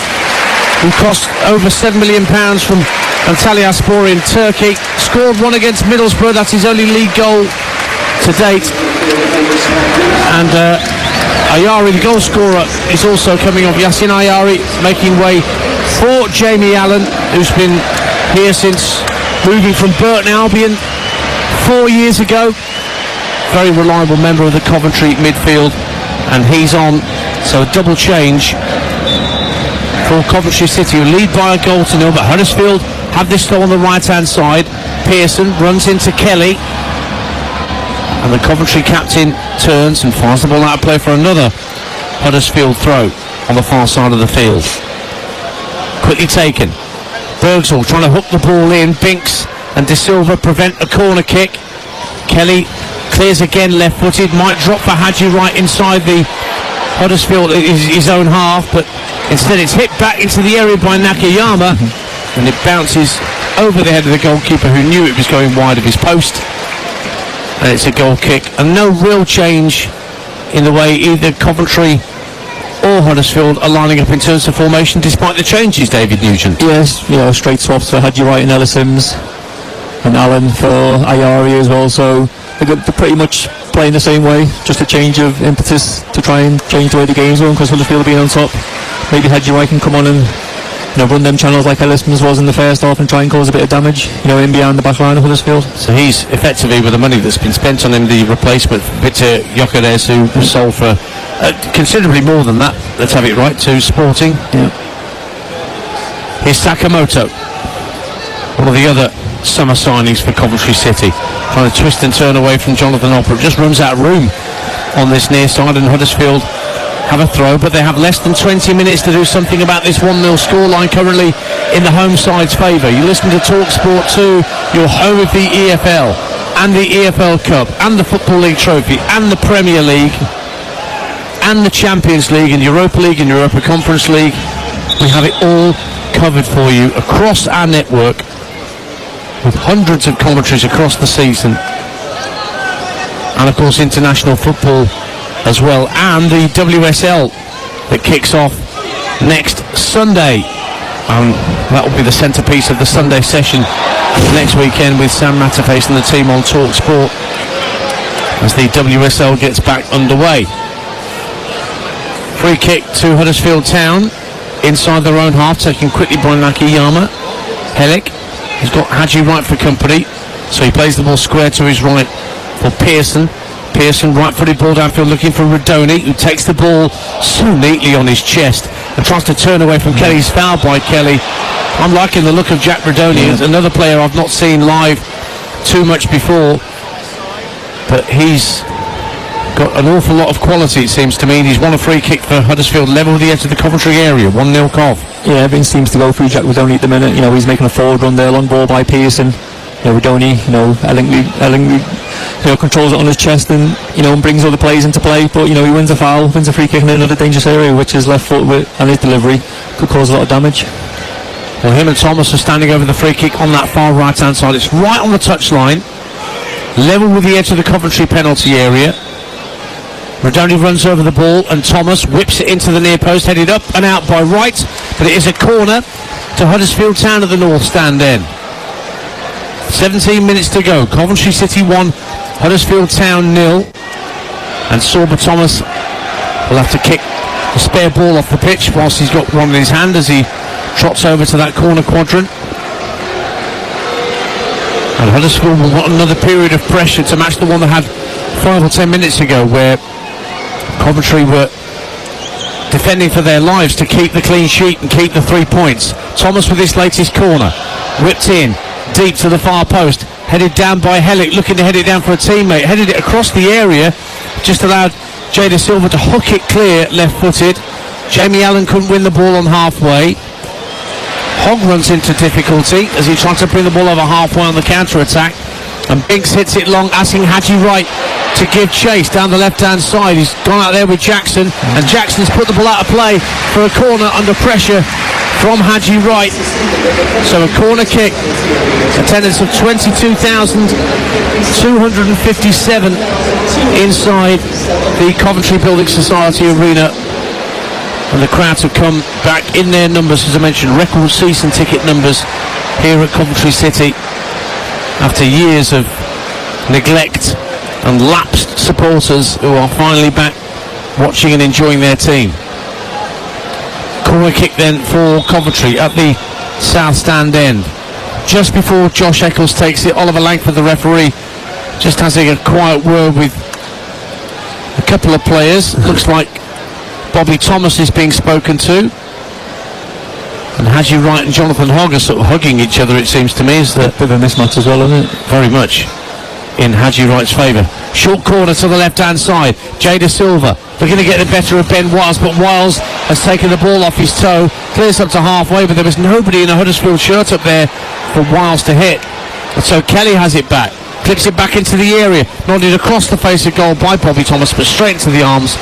who cost over £7 million from Antalyaspor in Turkey, scored one against Middlesbrough. That's his only league goal to date. And Ayari, the goal scorer, is also coming off. Yassin Ayari making way for Jamie Allen, who's been here since moving from Burton Albion 4 years ago. Very reliable member of the Coventry midfield, and he's on. So a double change for Coventry City, who lead by a goal to nil, but Huddersfield have this throw on the right hand side. Pearson runs into Kelly, and the Coventry captain turns and fires the ball out of play for another Huddersfield throw on the far side of the field. Quickly taken. Bergsall trying to hook the ball in. Binks and De Silva prevent a corner kick. Kelly clears again left-footed, might drop for Haji Wright inside the Huddersfield, his own half, but instead it's hit back into the area by Nakayama, and it bounces over the head of the goalkeeper, who knew it was going wide of his post, and it's a goal kick. And no real change in the way either Coventry or Huddersfield are lining up in terms of formation, despite the changes, David Nugent. Yes, straight swaps for Haji Wright and Ellis Sims, and Allen for Ayari as well, so they're pretty much playing the same way, just a change of impetus to try and change the way the game's going, because Huddersfield being on top. Maybe Haji Wright can come on and run them channels like Ellis Sims was in the first half and try and cause a bit of damage, in behind the back line of Huddersfield. So he's effectively, with the money that's been spent on him, the replacement for Victor Gyökeres, who was sold for considerably more than that, let's have it right, to Sporting. Yeah. Here's Sakamoto, one of the other summer signings for Coventry City, trying to twist and turn away from Jonathan Opera. Just runs out of room on this near side, and Huddersfield have a throw, but they have less than 20 minutes to do something about this 1-0 scoreline currently in the home side's favour. You listen to TalkSport 2, your home of the EFL and the EFL Cup and the Football League Trophy and the Premier League and the Champions League and Europa League and Europa Conference League. We have it all covered for you across our network, with hundreds of commentaries across the season, and of course international football as well, and the WSL that kicks off next Sunday. That will be the centrepiece of the Sunday session next weekend, with Sam Matterface and the team on TalkSport as the WSL gets back underway. Free kick to Huddersfield Town inside their own half, taken quickly by Nakayama. Helic has got Haji Wright for company, so he plays the ball square to his right for Pearson. Pearson, right-footed ball downfield, looking for Rodoni, who takes the ball so neatly on his chest and tries to turn away from Kelly. He's fouled by Kelly. I'm liking the look of Jack Rodoni. It's another player I've not seen live too much before, but he's got an awful lot of quality, it seems to me. He's won a free kick for Huddersfield, level with the edge of the Coventry area. 1-0 Cov. Yeah, everything seems to go through Jack Rodoni at the minute. He's making a forward run there, long ball by Pearson. Rodoni, Ellingby, controls it on his chest and, and brings all the players into play, but, he wins a foul, wins a free kick in another dangerous area, which is left foot with, and his delivery could cause a lot of damage. Well, him and Thomas are standing over the free kick on that far right-hand side. It's right on the touchline, level with the edge of the Coventry penalty area. Rodoni runs over the ball, and Thomas whips it into the near post, headed up and out by Wright, but it is a corner to Huddersfield Town at the north stand end. 17 minutes to go. Coventry City 1, Huddersfield Town 0, and Sorba Thomas will have to kick the spare ball off the pitch whilst he's got one in his hand as he trots over to that corner quadrant. And Huddersfield will want another period of pressure to match the one they had 5 or 10 minutes ago, where Coventry were defending for their lives to keep the clean sheet and keep the 3 points. Thomas with his latest corner, whipped in deep to the far post, headed down by Helic, looking to head it down for a teammate, headed it across the area, just allowed Jay De Silva to hook it clear left-footed. Jamie Allen couldn't win the ball on halfway. Hogg runs into difficulty as he tries to bring the ball over halfway on the counter-attack, and Binks hits it long, asking Haji Wright to give chase down the left-hand side. He's gone out there with Jackson, and Jackson's put the ball out of play for a corner under pressure from Haji Wright. So a corner kick, attendance of 22,257 inside the Coventry Building Society Arena, and the crowds have come back in their numbers, as I mentioned, record season ticket numbers here at Coventry City after years of neglect and lapsed supporters who are finally back watching and enjoying their team. Corner kick then for Coventry at the south stand end. Just before Josh Eccles takes it, Oliver Langford, the referee, just has a quiet word with a couple of players. Looks like Bobby Thomas is being spoken to, and Haji Wright and Jonathan Hogg are sort of hugging each other, it seems to me. Is a bit of a mismatch as well, isn't it? Very much in Haji Wright's favour. Short corner to the left-hand side. Jada Silva looking to get the better of Ben Wiles, but Wiles has taken the ball off his toe, clears up to halfway, but there was nobody in a Huddersfield shirt up there for Wiles to hit. And so Kelly has it back, clips it back into the area, nodded across the face of goal by Bobby Thomas, but straight into the arms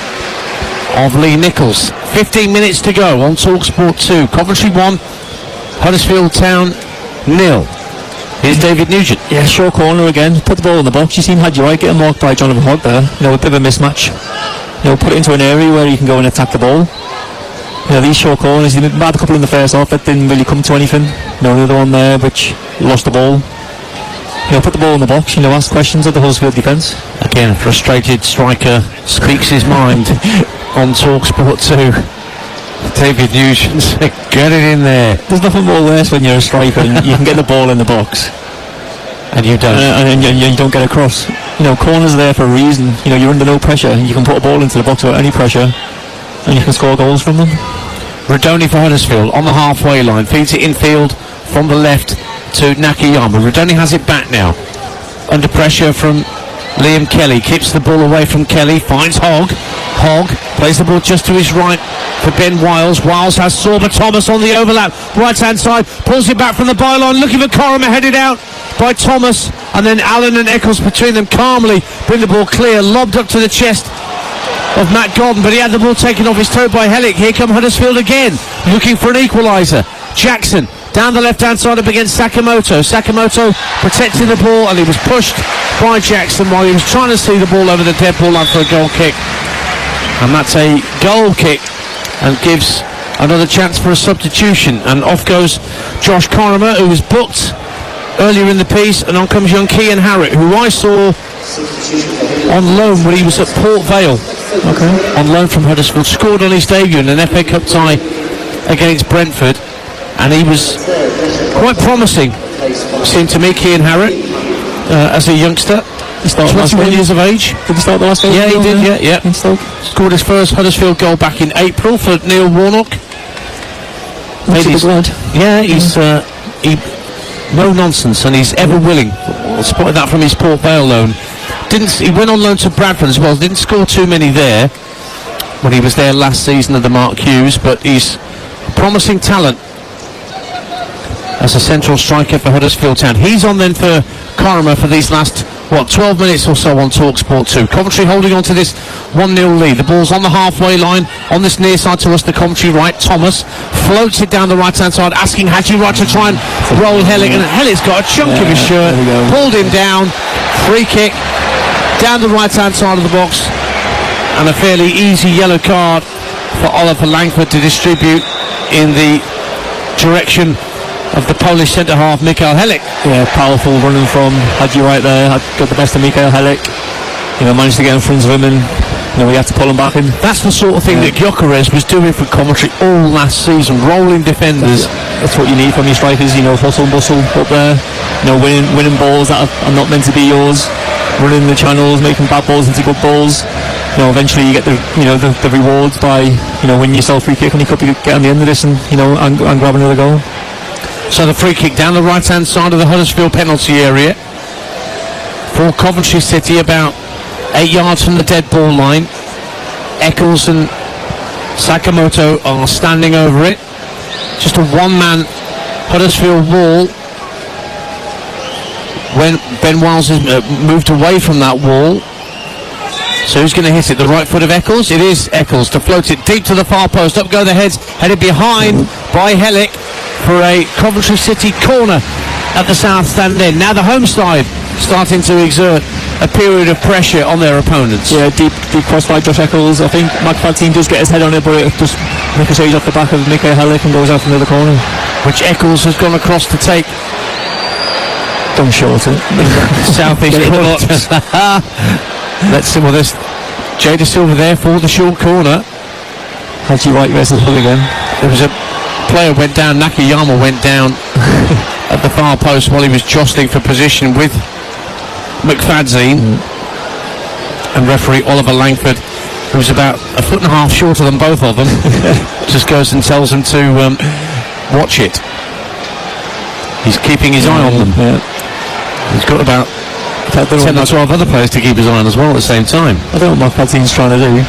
of Lee Nichols. 15 minutes to go on TalkSport 2. Coventry 1, Huddersfield Town 0. Here's David Nugent. Yeah, short corner again. Put the ball in the box. You seen Haji Wright getting marked by Jonathan Hogg there. A bit of a mismatch. Put it into an area where you can go and attack the ball. These short corners, he had a couple in the first half that didn't really come to anything. The other one there which lost the ball. Put the ball in the box, ask questions of the Huddersfield defence. Again, a frustrated striker speaks his mind on TalkSport 2. David Nugent, get it in there. There's nothing more worse when you're a striker and you can get the ball in the box and you don't, and you don't get across. Corners are there for a reason. You're under no pressure. You can put a ball into the box without any pressure, and you can score goals from them. Rodoni for Huddersfield on the halfway line, feeds it infield from the left to Nakayama. Rodoni has it back now, under pressure from Liam Kelly, keeps the ball away from Kelly, finds Hogg. Hogg plays the ball just to his right for Ben Wiles. Wiles has Sorba Thomas on the overlap, right hand side, pulls it back from the byline, looking for Corrimer, headed out by Thomas, and then Allen and Eccles between them calmly bring the ball clear, lobbed up to the chest of Matt Gordon, but he had the ball taken off his toe by Hellick. Here come Huddersfield again, looking for an equaliser. Jackson down the left-hand side up against Sakamoto. Sakamoto protecting the ball, and he was pushed by Jackson while he was trying to see the ball over the dead ball line for a goal kick. And that's a goal kick and gives another chance for a substitution. And off goes Josh Corrimer, who was booked earlier in the piece, and on comes young Kean Harrett, who I saw on loan when he was at Port Vale. On loan from Huddersfield, scored on his debut in an FA Cup tie against Brentford, and he was quite promising, seemed to me, Kean Harrett, as a youngster. 21 years of age. Did he start the last game? Yeah, he did, yeah. Scored his first Huddersfield goal back in April for Neil Warnock. Yeah, he's no nonsense, and he's ever willing. I spotted that from his Port Vale loan. He went on loan to Bradford as well. Didn't score too many there when he was there last season under Mark Hughes, but he's a promising talent as a central striker for Huddersfield Town. He's on then for Corrimer for these last 12 minutes or so on TalkSport 2. Coventry holding on to this 1-0 lead. The ball's on the halfway line, on this near side to us, the Coventry right. Thomas floats it down the right hand side, asking Haji Wright to try and roll Hellick, and Hellick's got a chunk of his shirt, pulled him down. Free kick down the right hand side of the box, and a fairly easy yellow card for Oliver Langford to distribute in the direction of the Polish centre-half, Mikael Hellick. Yeah, powerful running from Haji Wright there, got the best of Mikael Hellick, managed to get in front of him, and we had to pull him back in. That's the sort of thing that Gyökeres was doing for Coventry all last season, rolling defenders. That's what you need from your strikers, hustle and bustle up there, winning balls that are not meant to be yours, running the channels, making bad balls into good balls. Eventually you get the rewards by winning yourself free kick, and you could get on the end of this and grab another goal. So the free kick down the right hand side of the Huddersfield penalty area for Coventry City, about 8 yards from the dead ball line. Eccles and Sakamoto are standing over it. Just a one-man Huddersfield wall. When Ben Wiles has moved away from that wall. So who's going to hit it? The right foot of Eccles? It is Eccles to float it deep to the far post. Up go the heads, headed behind by Hellick for a Coventry City corner at the south stand end. Now the home side starting to exert a period of pressure on their opponents. Yeah, deep cross by Josh Eccles. I think McFadden does get his head on it, but it just ricochets off the back of Michael Hellick and goes out from the other corner. Which Eccles has gone across to take. Don't short it. Southeast corner. Let's see. Well, there's Jay De Silva there for the short corner. Haji Wright versus Hull again. There was a player went down. Nakayama went down at the far post while he was jostling for position with McFadden and referee Oliver Langford, who's about a foot and a half shorter than both of them, just goes and tells them to watch it. He's keeping his eye on them. Yeah. He's got about 10 or 12 other players to keep his eye on as well at the same time. I don't know what McFadden's trying to do.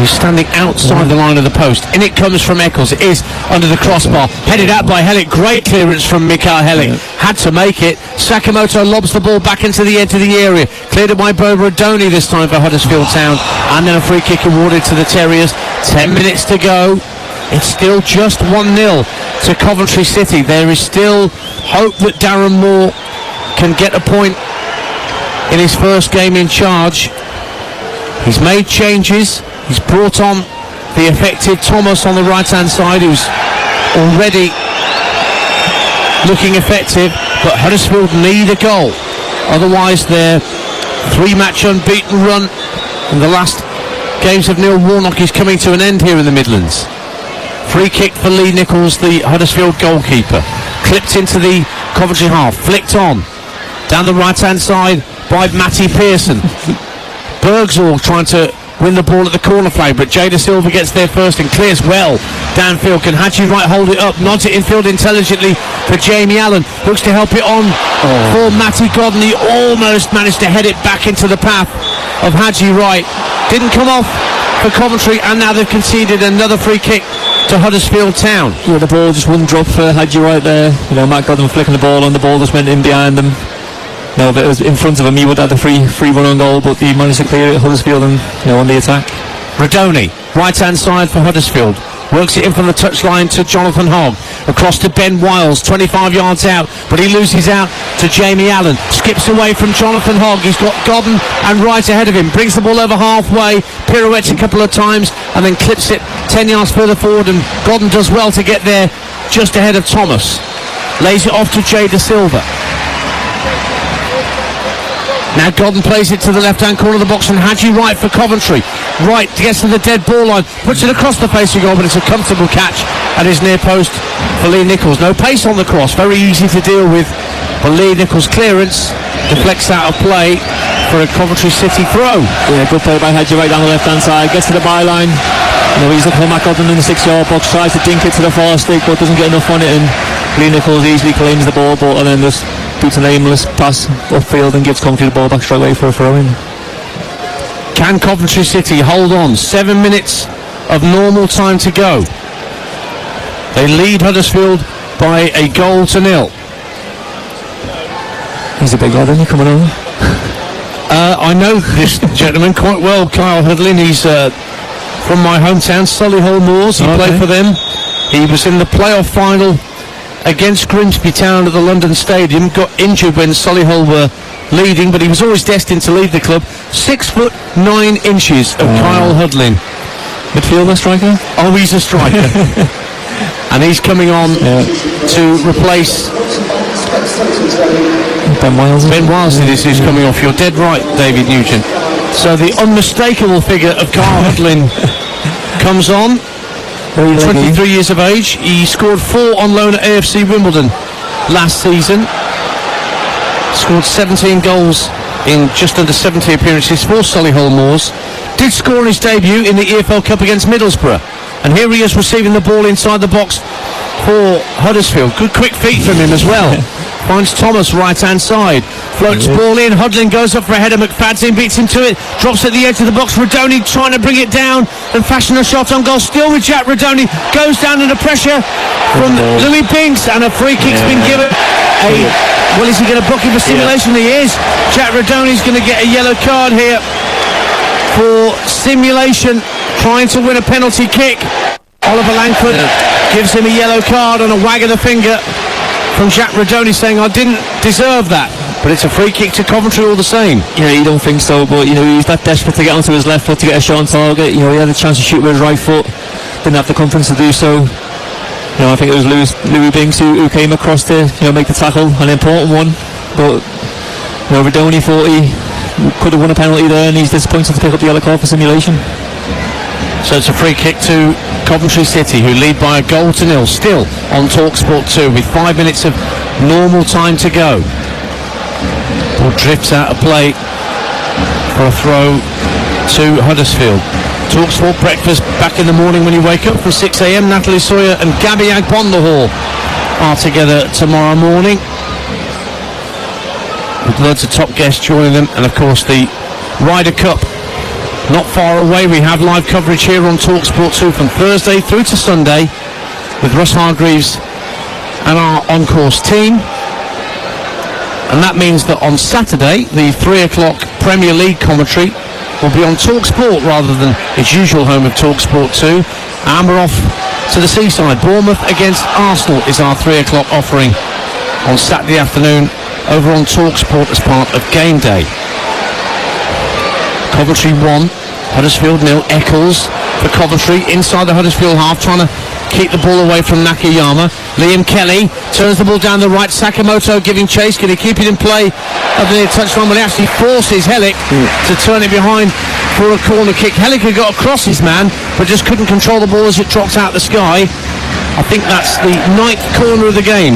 He's standing outside the line of the post. In it comes from Eccles. It is under the crossbar. Headed out by Hellick. Great clearance from Mikael Hellick. Had to make it. Sakamoto lobs the ball back into the edge of the area. Cleared it by Bo Rodoni this time for Huddersfield Town. And then a free kick awarded to the Terriers. 10 minutes to go. It's still just 1-0 to Coventry City. There is still hope that Darren Moore can get a point in his first game in charge. He's made changes. He's brought on the effective Thomas on the right-hand side, who's already looking effective. But Huddersfield need a goal. Otherwise, their 3-match unbeaten run in the last games of Neil Warnock is coming to an end here in the Midlands. Free kick for Lee Nichols, the Huddersfield goalkeeper. Clipped into the Coventry half. Flicked on. Down the right-hand side by Matty Pearson. Bergsall trying to win the ball at the corner flag, but Jay De Silva gets there first and clears well downfield. Can Haji Wright hold it up? Nods it infield intelligently for Jamie Allen. Looks to help it on for Matty Godden. He almost managed to head it back into the path of Haji Wright. Didn't come off for Coventry, and now they've conceded another free kick to Huddersfield Town. Yeah, the ball just wouldn't drop for Haji Wright there. You know, Matt Godden flicking the ball on, the ball just went in behind them. No, if it was in front of him, he would have the free run on goal, but he managed to clear it. Huddersfield and on the attack. Rodoni, right hand side for Huddersfield, works it in from the touchline to Jonathan Hogg, across to Ben Wiles, 25 yards out, but he loses out to Jamie Allen, skips away from Jonathan Hogg. He's got Godden and Wright ahead of him, brings the ball over halfway, pirouettes a couple of times and then clips it 10 yards further forward, and Godden does well to get there just ahead of Thomas. Lays it off to Jay De Silva. Now Godden plays it to the left-hand corner of the box, and Haji Wright for Coventry. Wright gets to the dead ball line, puts it across the face of goal, but it's a comfortable catch at his near post for Lee Nichols. No pace on the cross, very easy to deal with. But Lee Nichols' clearance deflects out of play for a Coventry City throw. Yeah, good play by Haji Wright down the left-hand side, gets to the byline. He's looking at Matt Godden in the 6-yard box, tries to dink it to the far stick, but doesn't get enough on it, and Lee Nichols easily claims the ball, and then just boots an aimless pass upfield and gives Coventry the ball back straight away for a throw-in. Can Coventry City hold on? 7 minutes of normal time to go. They lead Huddersfield by a goal to 0. He's a big lad, isn't he, coming on? I know this gentleman quite well, Kyle Hudlin. He's from my hometown, Solihull Moors. He played for them. He was in the playoff final against Grimsby Town at the London Stadium. Got injured when Solihull were leading, but he was always destined to lead the club. 6'9" of Kyle Hudlin. Midfielder, striker? Oh, he's a striker. And he's coming on to replace Ben Wiles. Ben Wiles is coming off. You're dead right, David Nugent. So the unmistakable figure of Kyle Hudlin comes on. 23 years of age. He scored 4 on loan at AFC Wimbledon last season. Scored 17 goals in just under 70 appearances for Solihull Moors. Did score in his debut in the EFL Cup against Middlesbrough. And here he is receiving the ball inside the box for Huddersfield. Good quick feet from him as well. finds Thomas right hand side, floats ball in, Hodlin goes up for a header, McFadzean beats him to it, drops at the edge of the box, Radoni trying to bring it down and fashion a shot on goal, still with Jack Radoni, goes down under pressure from Louis Binks, and a free kick's been given. Well, is he going to book him for simulation? He is. Jack Radoni's going to get a yellow card here for simulation, trying to win a penalty kick. Oliver Langford gives him a yellow card and a wag of the finger from Jack Radoni, saying, I didn't deserve that. But it's a free kick to Coventry all the same. Yeah, you don't think so, but he's that desperate to get onto his left foot to get a shot on target. He had a chance to shoot with his right foot, didn't have the confidence to do so. I think it was Louis Binks who came across to make the tackle, an important one. But Radoni thought he could have won a penalty there, and he's disappointed to pick up the yellow card for simulation. So it's a free kick to Coventry City, who lead by a 0-0 still on TalkSport 2 with 5 minutes of normal time to go. Ball drifts out of play for a throw to Huddersfield. TalkSport breakfast back in the morning when you wake up from 6 a.m. Natalie Sawyer and Gabby Agbonlahor are together tomorrow morning, with loads of top guests joining them, and of course the Ryder Cup not far away. We have live coverage here on TalkSport 2 from Thursday through to Sunday with Russ Hargreaves and our on-course team. And that means that on Saturday, the 3 o'clock Premier League commentary will be on TalkSport rather than its usual home of TalkSport 2. And we're off to the seaside. Bournemouth against Arsenal is our 3 o'clock offering on Saturday afternoon over on TalkSport as part of Game Day. Coventry 1, Huddersfield 0. Eccles for Coventry inside the Huddersfield half, trying to keep the ball away from Nakayama. Liam Kelly turns the ball down the right. Sakamoto giving chase. Can he keep it in play at the touchline? But he actually forces Hellick to turn it behind for a corner kick. Hellick had got across his man, but just couldn't control the ball as it dropped out the sky. I think that's the 9th corner of the game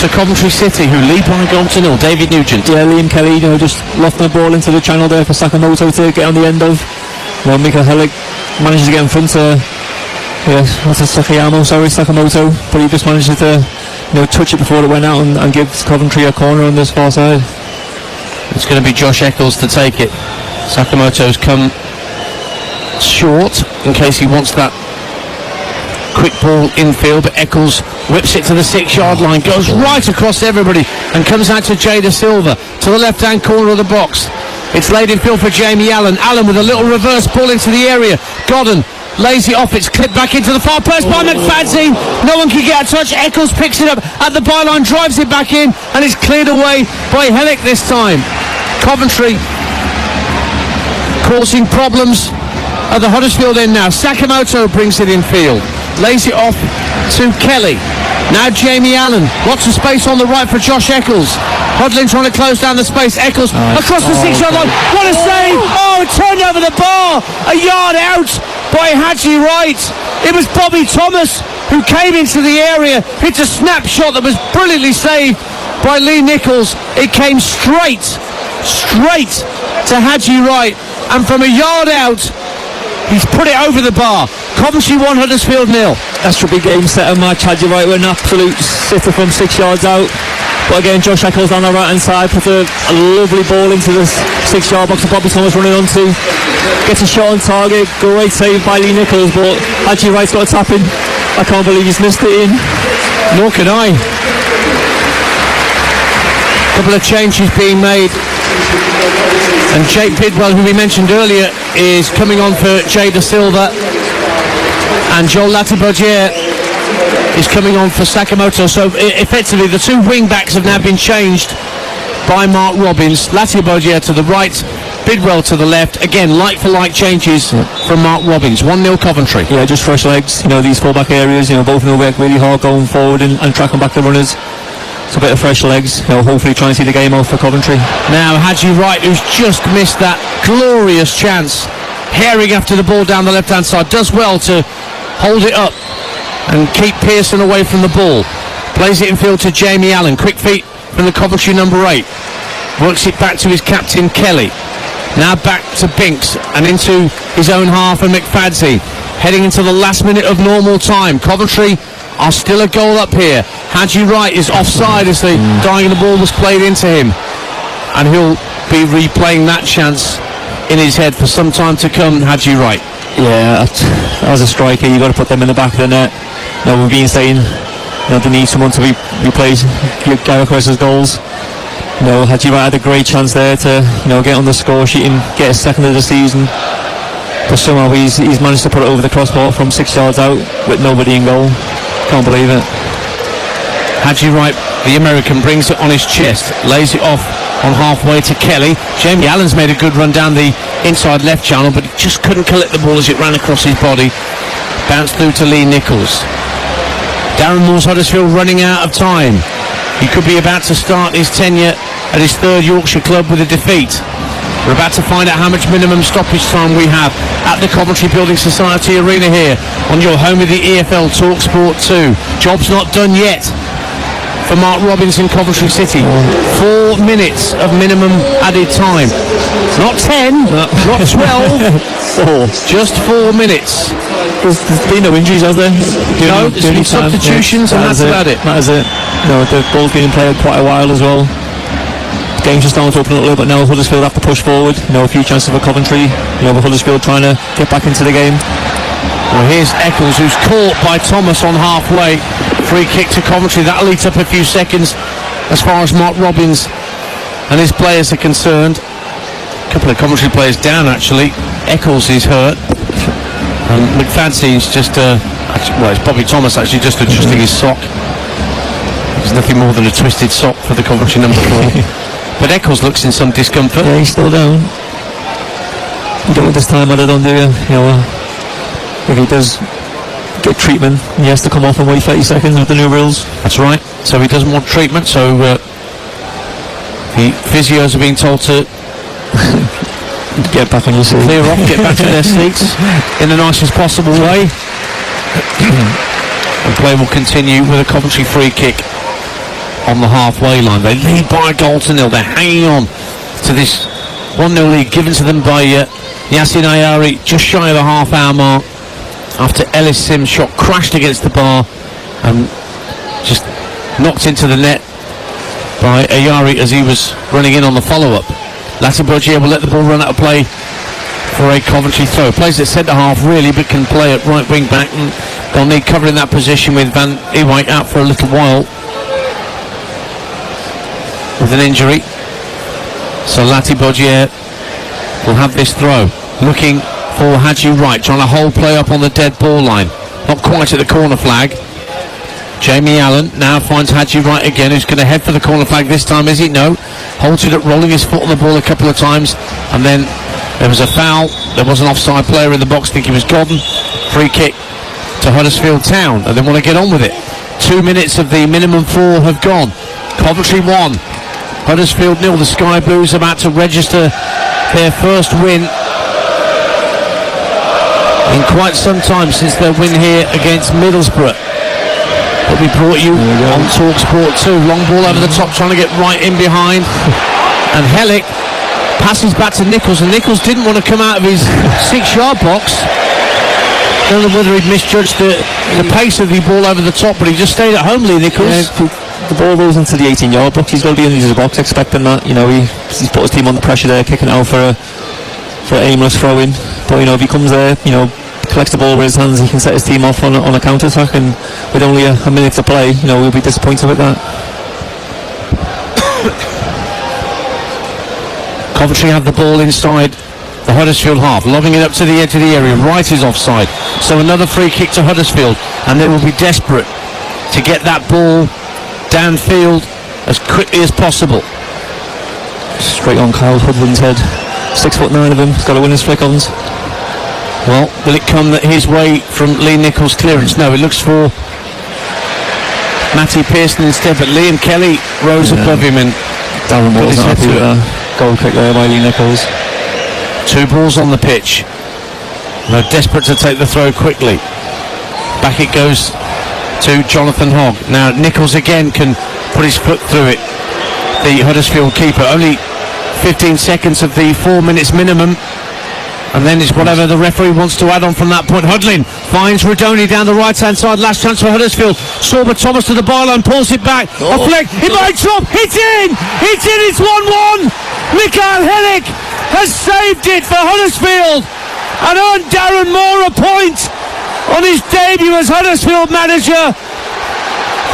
to Coventry City, who lead by a 0-0. David Nugent. Yeah, Liam Kelly, just lofting the ball into the channel there for Sakamoto to get on the end of. Mikael Hellick manages to get in front of Sakamoto, but he just manages to touch it before it went out and gives Coventry a corner on this far side. It's going to be Josh Eccles to take it. Sakamoto's come short in case he wants that quick ball infield, but Eccles whips it to the 6-yard line, goes right across everybody and comes out to Jada Silva to the left hand corner of the box. It's laid in field for Jamie Allen. Allen with a little reverse ball into the area. Godden lays it off, it's clipped back into the far post by McFadzean. No one can get a touch. Eccles picks it up at the byline, drives it back in, and it's cleared away by Hellick this time. Coventry causing problems at the Huddersfield end now. Sakamoto brings it in field, lays it off to Kelly. Now Jamie Allen, lots of space on the right for Josh Eccles. Hodlin trying to close down the space. Eccles across the 6-yard line. What a save! Oh, turned over the bar. A yard out by Haji Wright. It was Bobby Thomas who came into the area, hit a snapshot that was brilliantly saved by Lee Nichols. It came straight to Haji Wright, and from a yard out he's put it over the bar. Coventry 1, Huddersfield 0. That's a big game setter match. Haji Wright with an absolute sitter from 6 yards out. But again, Josh Eccles on the right hand side puts a lovely ball into the 6-yard box that Bobby Thomas running onto. Gets a shot on target. Great save by Lee Nichols, but Haji Wright's got a tap in. I can't believe he's missed it in. Nor can I. Couple of changes being made, and Jake Bidwell, who we mentioned earlier, is coming on for Jada Silva, and Joel Latibeaudiere is coming on for Sakamoto. So effectively the two wing backs have now been changed by Mark Robbins. Latibeaudiere to the right, Bidwell to the left. Again, like for like changes from Mark Robbins. 1-0 Coventry. Yeah, just fresh legs. These full-back areas, both of them work really hard going forward and tracking back the runners. It's a bit of fresh legs. Hopefully try and see the game off for Coventry. Now Haji Wright, who's just missed that glorious chance, herring after the ball down the left-hand side, does well to hold it up and keep Pearson away from the ball. Plays it in field to Jamie Allen. Quick feet from the Coventry number 8. Works it back to his captain Kelly. Now back to Binks and into his own half, and McFadzean heading into the last minute of normal time. Coventry are still a goal up here. Hadji Wright is offside as the diagonal ball was played into him, and he'll be replaying that chance in his head for some time to come. Hadji Wright. Yeah, as a striker, you've got to put them in the back of the net. We've been saying they need someone to replace Gareth West's goals. Hadji Wright had a great chance there to get on the score sheet and get his second of the season, but somehow he's managed to put it over the crossbar from 6 yards out with nobody in goal. Can't believe it. Hadji Wright, the American, brings it on his chest, lays it off on halfway to Kelly. Jamie Allen's made a good run down the inside left channel, but he just couldn't collect the ball as it ran across his body. Bounced through to Lee Nichols. Darren Moore's Huddersfield running out of time. He could be about to start his tenure at his third Yorkshire club with a defeat. We're about to find out how much minimum stoppage time we have at the Coventry Building Society Arena here on your home of the EFL TalkSport 2. Job's not done yet for Mark Robbins in Coventry City. 4 minutes of minimum added time. Not 10, not 12, just 4 minutes. There's been no injuries, has there? No, there's been substitutions, and that's about it. That is it. The ball's been played quite a while as well. The game's just starting to open up a little bit now. Huddersfield have to push forward. A few chances for Coventry. With Huddersfield trying to get back into the game. Well, here's Eccles, who's caught by Thomas on halfway. Free kick to Coventry. That'll eat up a few seconds as far as Mark Robbins and his players are concerned. A couple of Coventry players down, actually. Eccles is hurt. And McFadze's just, it's Bobby Thomas actually just adjusting his sock. There's nothing more than a twisted sock for the Coventry number 4. But Eccles looks in some discomfort. Yeah, he's still down. You don't want this time added on, do you? If he does get treatment, he has to come off and wait 30 seconds with the new rules. That's right. So he doesn't want treatment, so the physios are being told to get back on your seat. Clear off, get back to their seats in the nicest possible way. And play will continue with a Coventry free kick on the halfway line. They lead by a goal to nil. They're hanging on to this 1-0 lead given to them by Yasin Ayari just shy of the half-hour mark after Ellis Sims' shot crashed against the bar and just knocked into the net by Ayari as he was running in on the follow-up. Latibogia will let the ball run out of play for a Coventry throw. Plays at centre-half really, but can play at right wing-back, and they'll need cover in that position with Van Ewijk out for a little while with an injury. So Latibogia will have this throw. Looking for Hadji Wright, trying to hold play up on the dead ball line. Not quite at the corner flag. Jamie Allen now finds Hadji Wright again, who's going to head for the corner flag this time, is he? No. Holds it up, rolling his foot on the ball a couple of times, and then there was a foul. There was an offside player in the box, think he was Godden. Free kick to Huddersfield Town, and they want to get on with it. 2 minutes of the minimum 4 have gone. Coventry 1, Huddersfield 0. The Sky Blues about to register their first win in quite some time since their win here against Middlesbrough. But we brought you on TalkSport 2. Long ball over the top, trying to get right in behind. And Hellick passes back to Nichols, and Nichols didn't want to come out of his 6-yard box. Don't know whether he'd misjudged the pace of the ball over the top, but he just stayed at home, Lee Nichols. Yeah, the ball goes into the 18-yard box. He's got to be in his box expecting that. He's put his team under pressure there, kicking it out for an aimless throw-in. But if he comes there, collects the ball with his hands, he can set his team off on a counter-attack, and with only a minute to play, we'll be disappointed with that. Coventry have the ball inside the Huddersfield half, lobbing it up to the edge of the area. Wright is offside, so another free kick to Huddersfield, and they will be desperate to get that ball downfield as quickly as possible. Straight on Kyle Hudlin's head. 6'9" of him, he's got to win his flick-ons. Well, will it come his way from Lee Nichols' clearance? No, it looks for Matty Pearson instead, but Liam Kelly rose above him and Darren Moore's not happy with that goal kick there by Lee Nichols. 2 balls on the pitch. They're desperate to take the throw quickly. Back it goes to Jonathan Hogg. Now Nichols again can put his foot through it. The Huddersfield keeper. Only 15 seconds of the 4 minutes minimum. And then it's whatever the referee wants to add on from that point. Hudlin finds Rodoni down the right-hand side. Last chance for Huddersfield. Sorba Thomas to the byline, pulls it back. A flick. It might drop. It's in. It's in. It's 1-1. Mikael Helik has saved it for Huddersfield and earned Darren Moore a point on his debut as Huddersfield manager.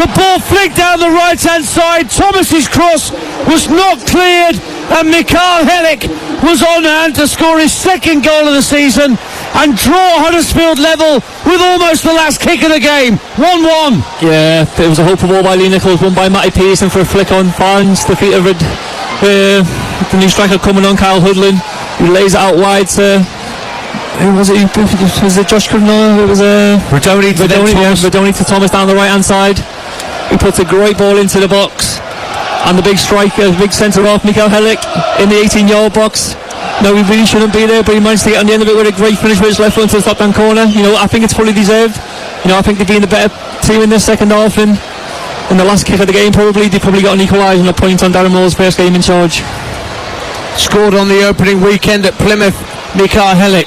The ball flicked down the right-hand side. Thomas's cross was not cleared, and Mikael Helik was on hand to score his second goal of the season and draw Huddersfield level with almost the last kick of the game. 1-1. Yeah, it was a hopeful ball by Lee Nichols, won by Matty Pearson for a flick on. Finds the feet of the new striker coming on, Kyle Hudlin, who lays it out wide to... Who was it? Was it Josh Cribnall? It was Rodoni to Thomas down the right-hand side. He puts a great ball into the box. And the big striker, big centre-half, Mikael Helik, in the 18-yard box. No, he really shouldn't be there, but he managed to get on the end of it with a great finish with his left foot into the top-down corner. You know, I think it's fully deserved. You know, I think they've been the better team in this second half, and in the last kick of the game, they probably got an equaliser and a point on Darren Moore's first game in charge. Scored on the opening weekend at Plymouth, Mikael Helik.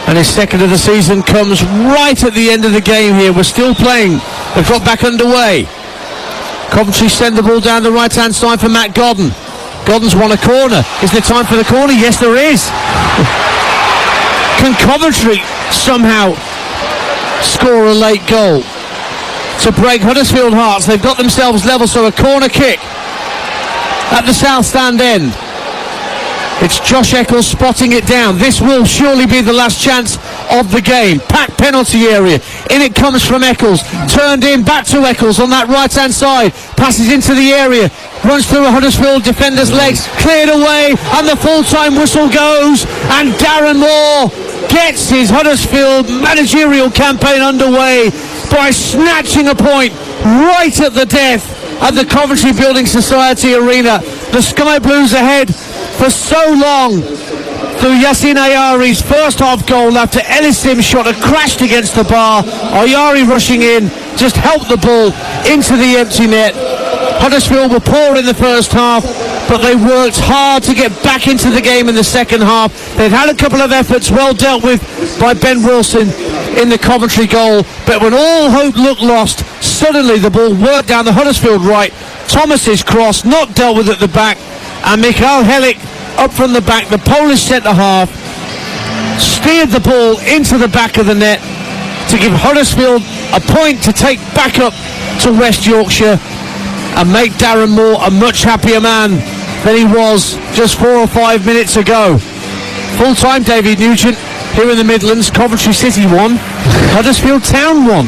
And his second of the season comes right at the end of the game here. We're still playing. They've got back underway. Coventry send the ball down the right-hand side for Matt Godden. Godden's won a corner. Is there time for the corner? Yes, there is. Can Coventry somehow score a late goal to break Huddersfield hearts? They've got themselves level, so a corner kick at the south stand end. It's Josh Eccles spotting it down. This will surely be the last chance of the game. Packed penalty area. In it comes from Eccles. Turned in, back to Eccles on that right-hand side. Passes into the area. Runs through a Huddersfield defender's legs. Cleared away, and the full-time whistle goes. And Darren Moore gets his Huddersfield managerial campaign underway by snatching a point right at the death at the Coventry Building Society Arena. The Sky Blues ahead for so long through Yassine Ayari's first half goal after Ellis Sims shot and crashed against the bar. Ayari rushing in just helped the ball into the empty net. Huddersfield were poor in the first half, but they worked hard to get back into the game in the second half. They'd had a couple of efforts well dealt with by Ben Wilson in the Coventry goal, but when all hope looked lost, suddenly the ball worked down the Huddersfield right. Thomas's cross not dealt with at the back, and Mikael Helik up from the back, the Polish centre-half, steered the ball into the back of the net to give Huddersfield a point to take back up to West Yorkshire and make Darren Moore a much happier man than he was just 4 or 5 minutes ago. Full time, David Nugent here in the Midlands. Coventry City won, Huddersfield Town won.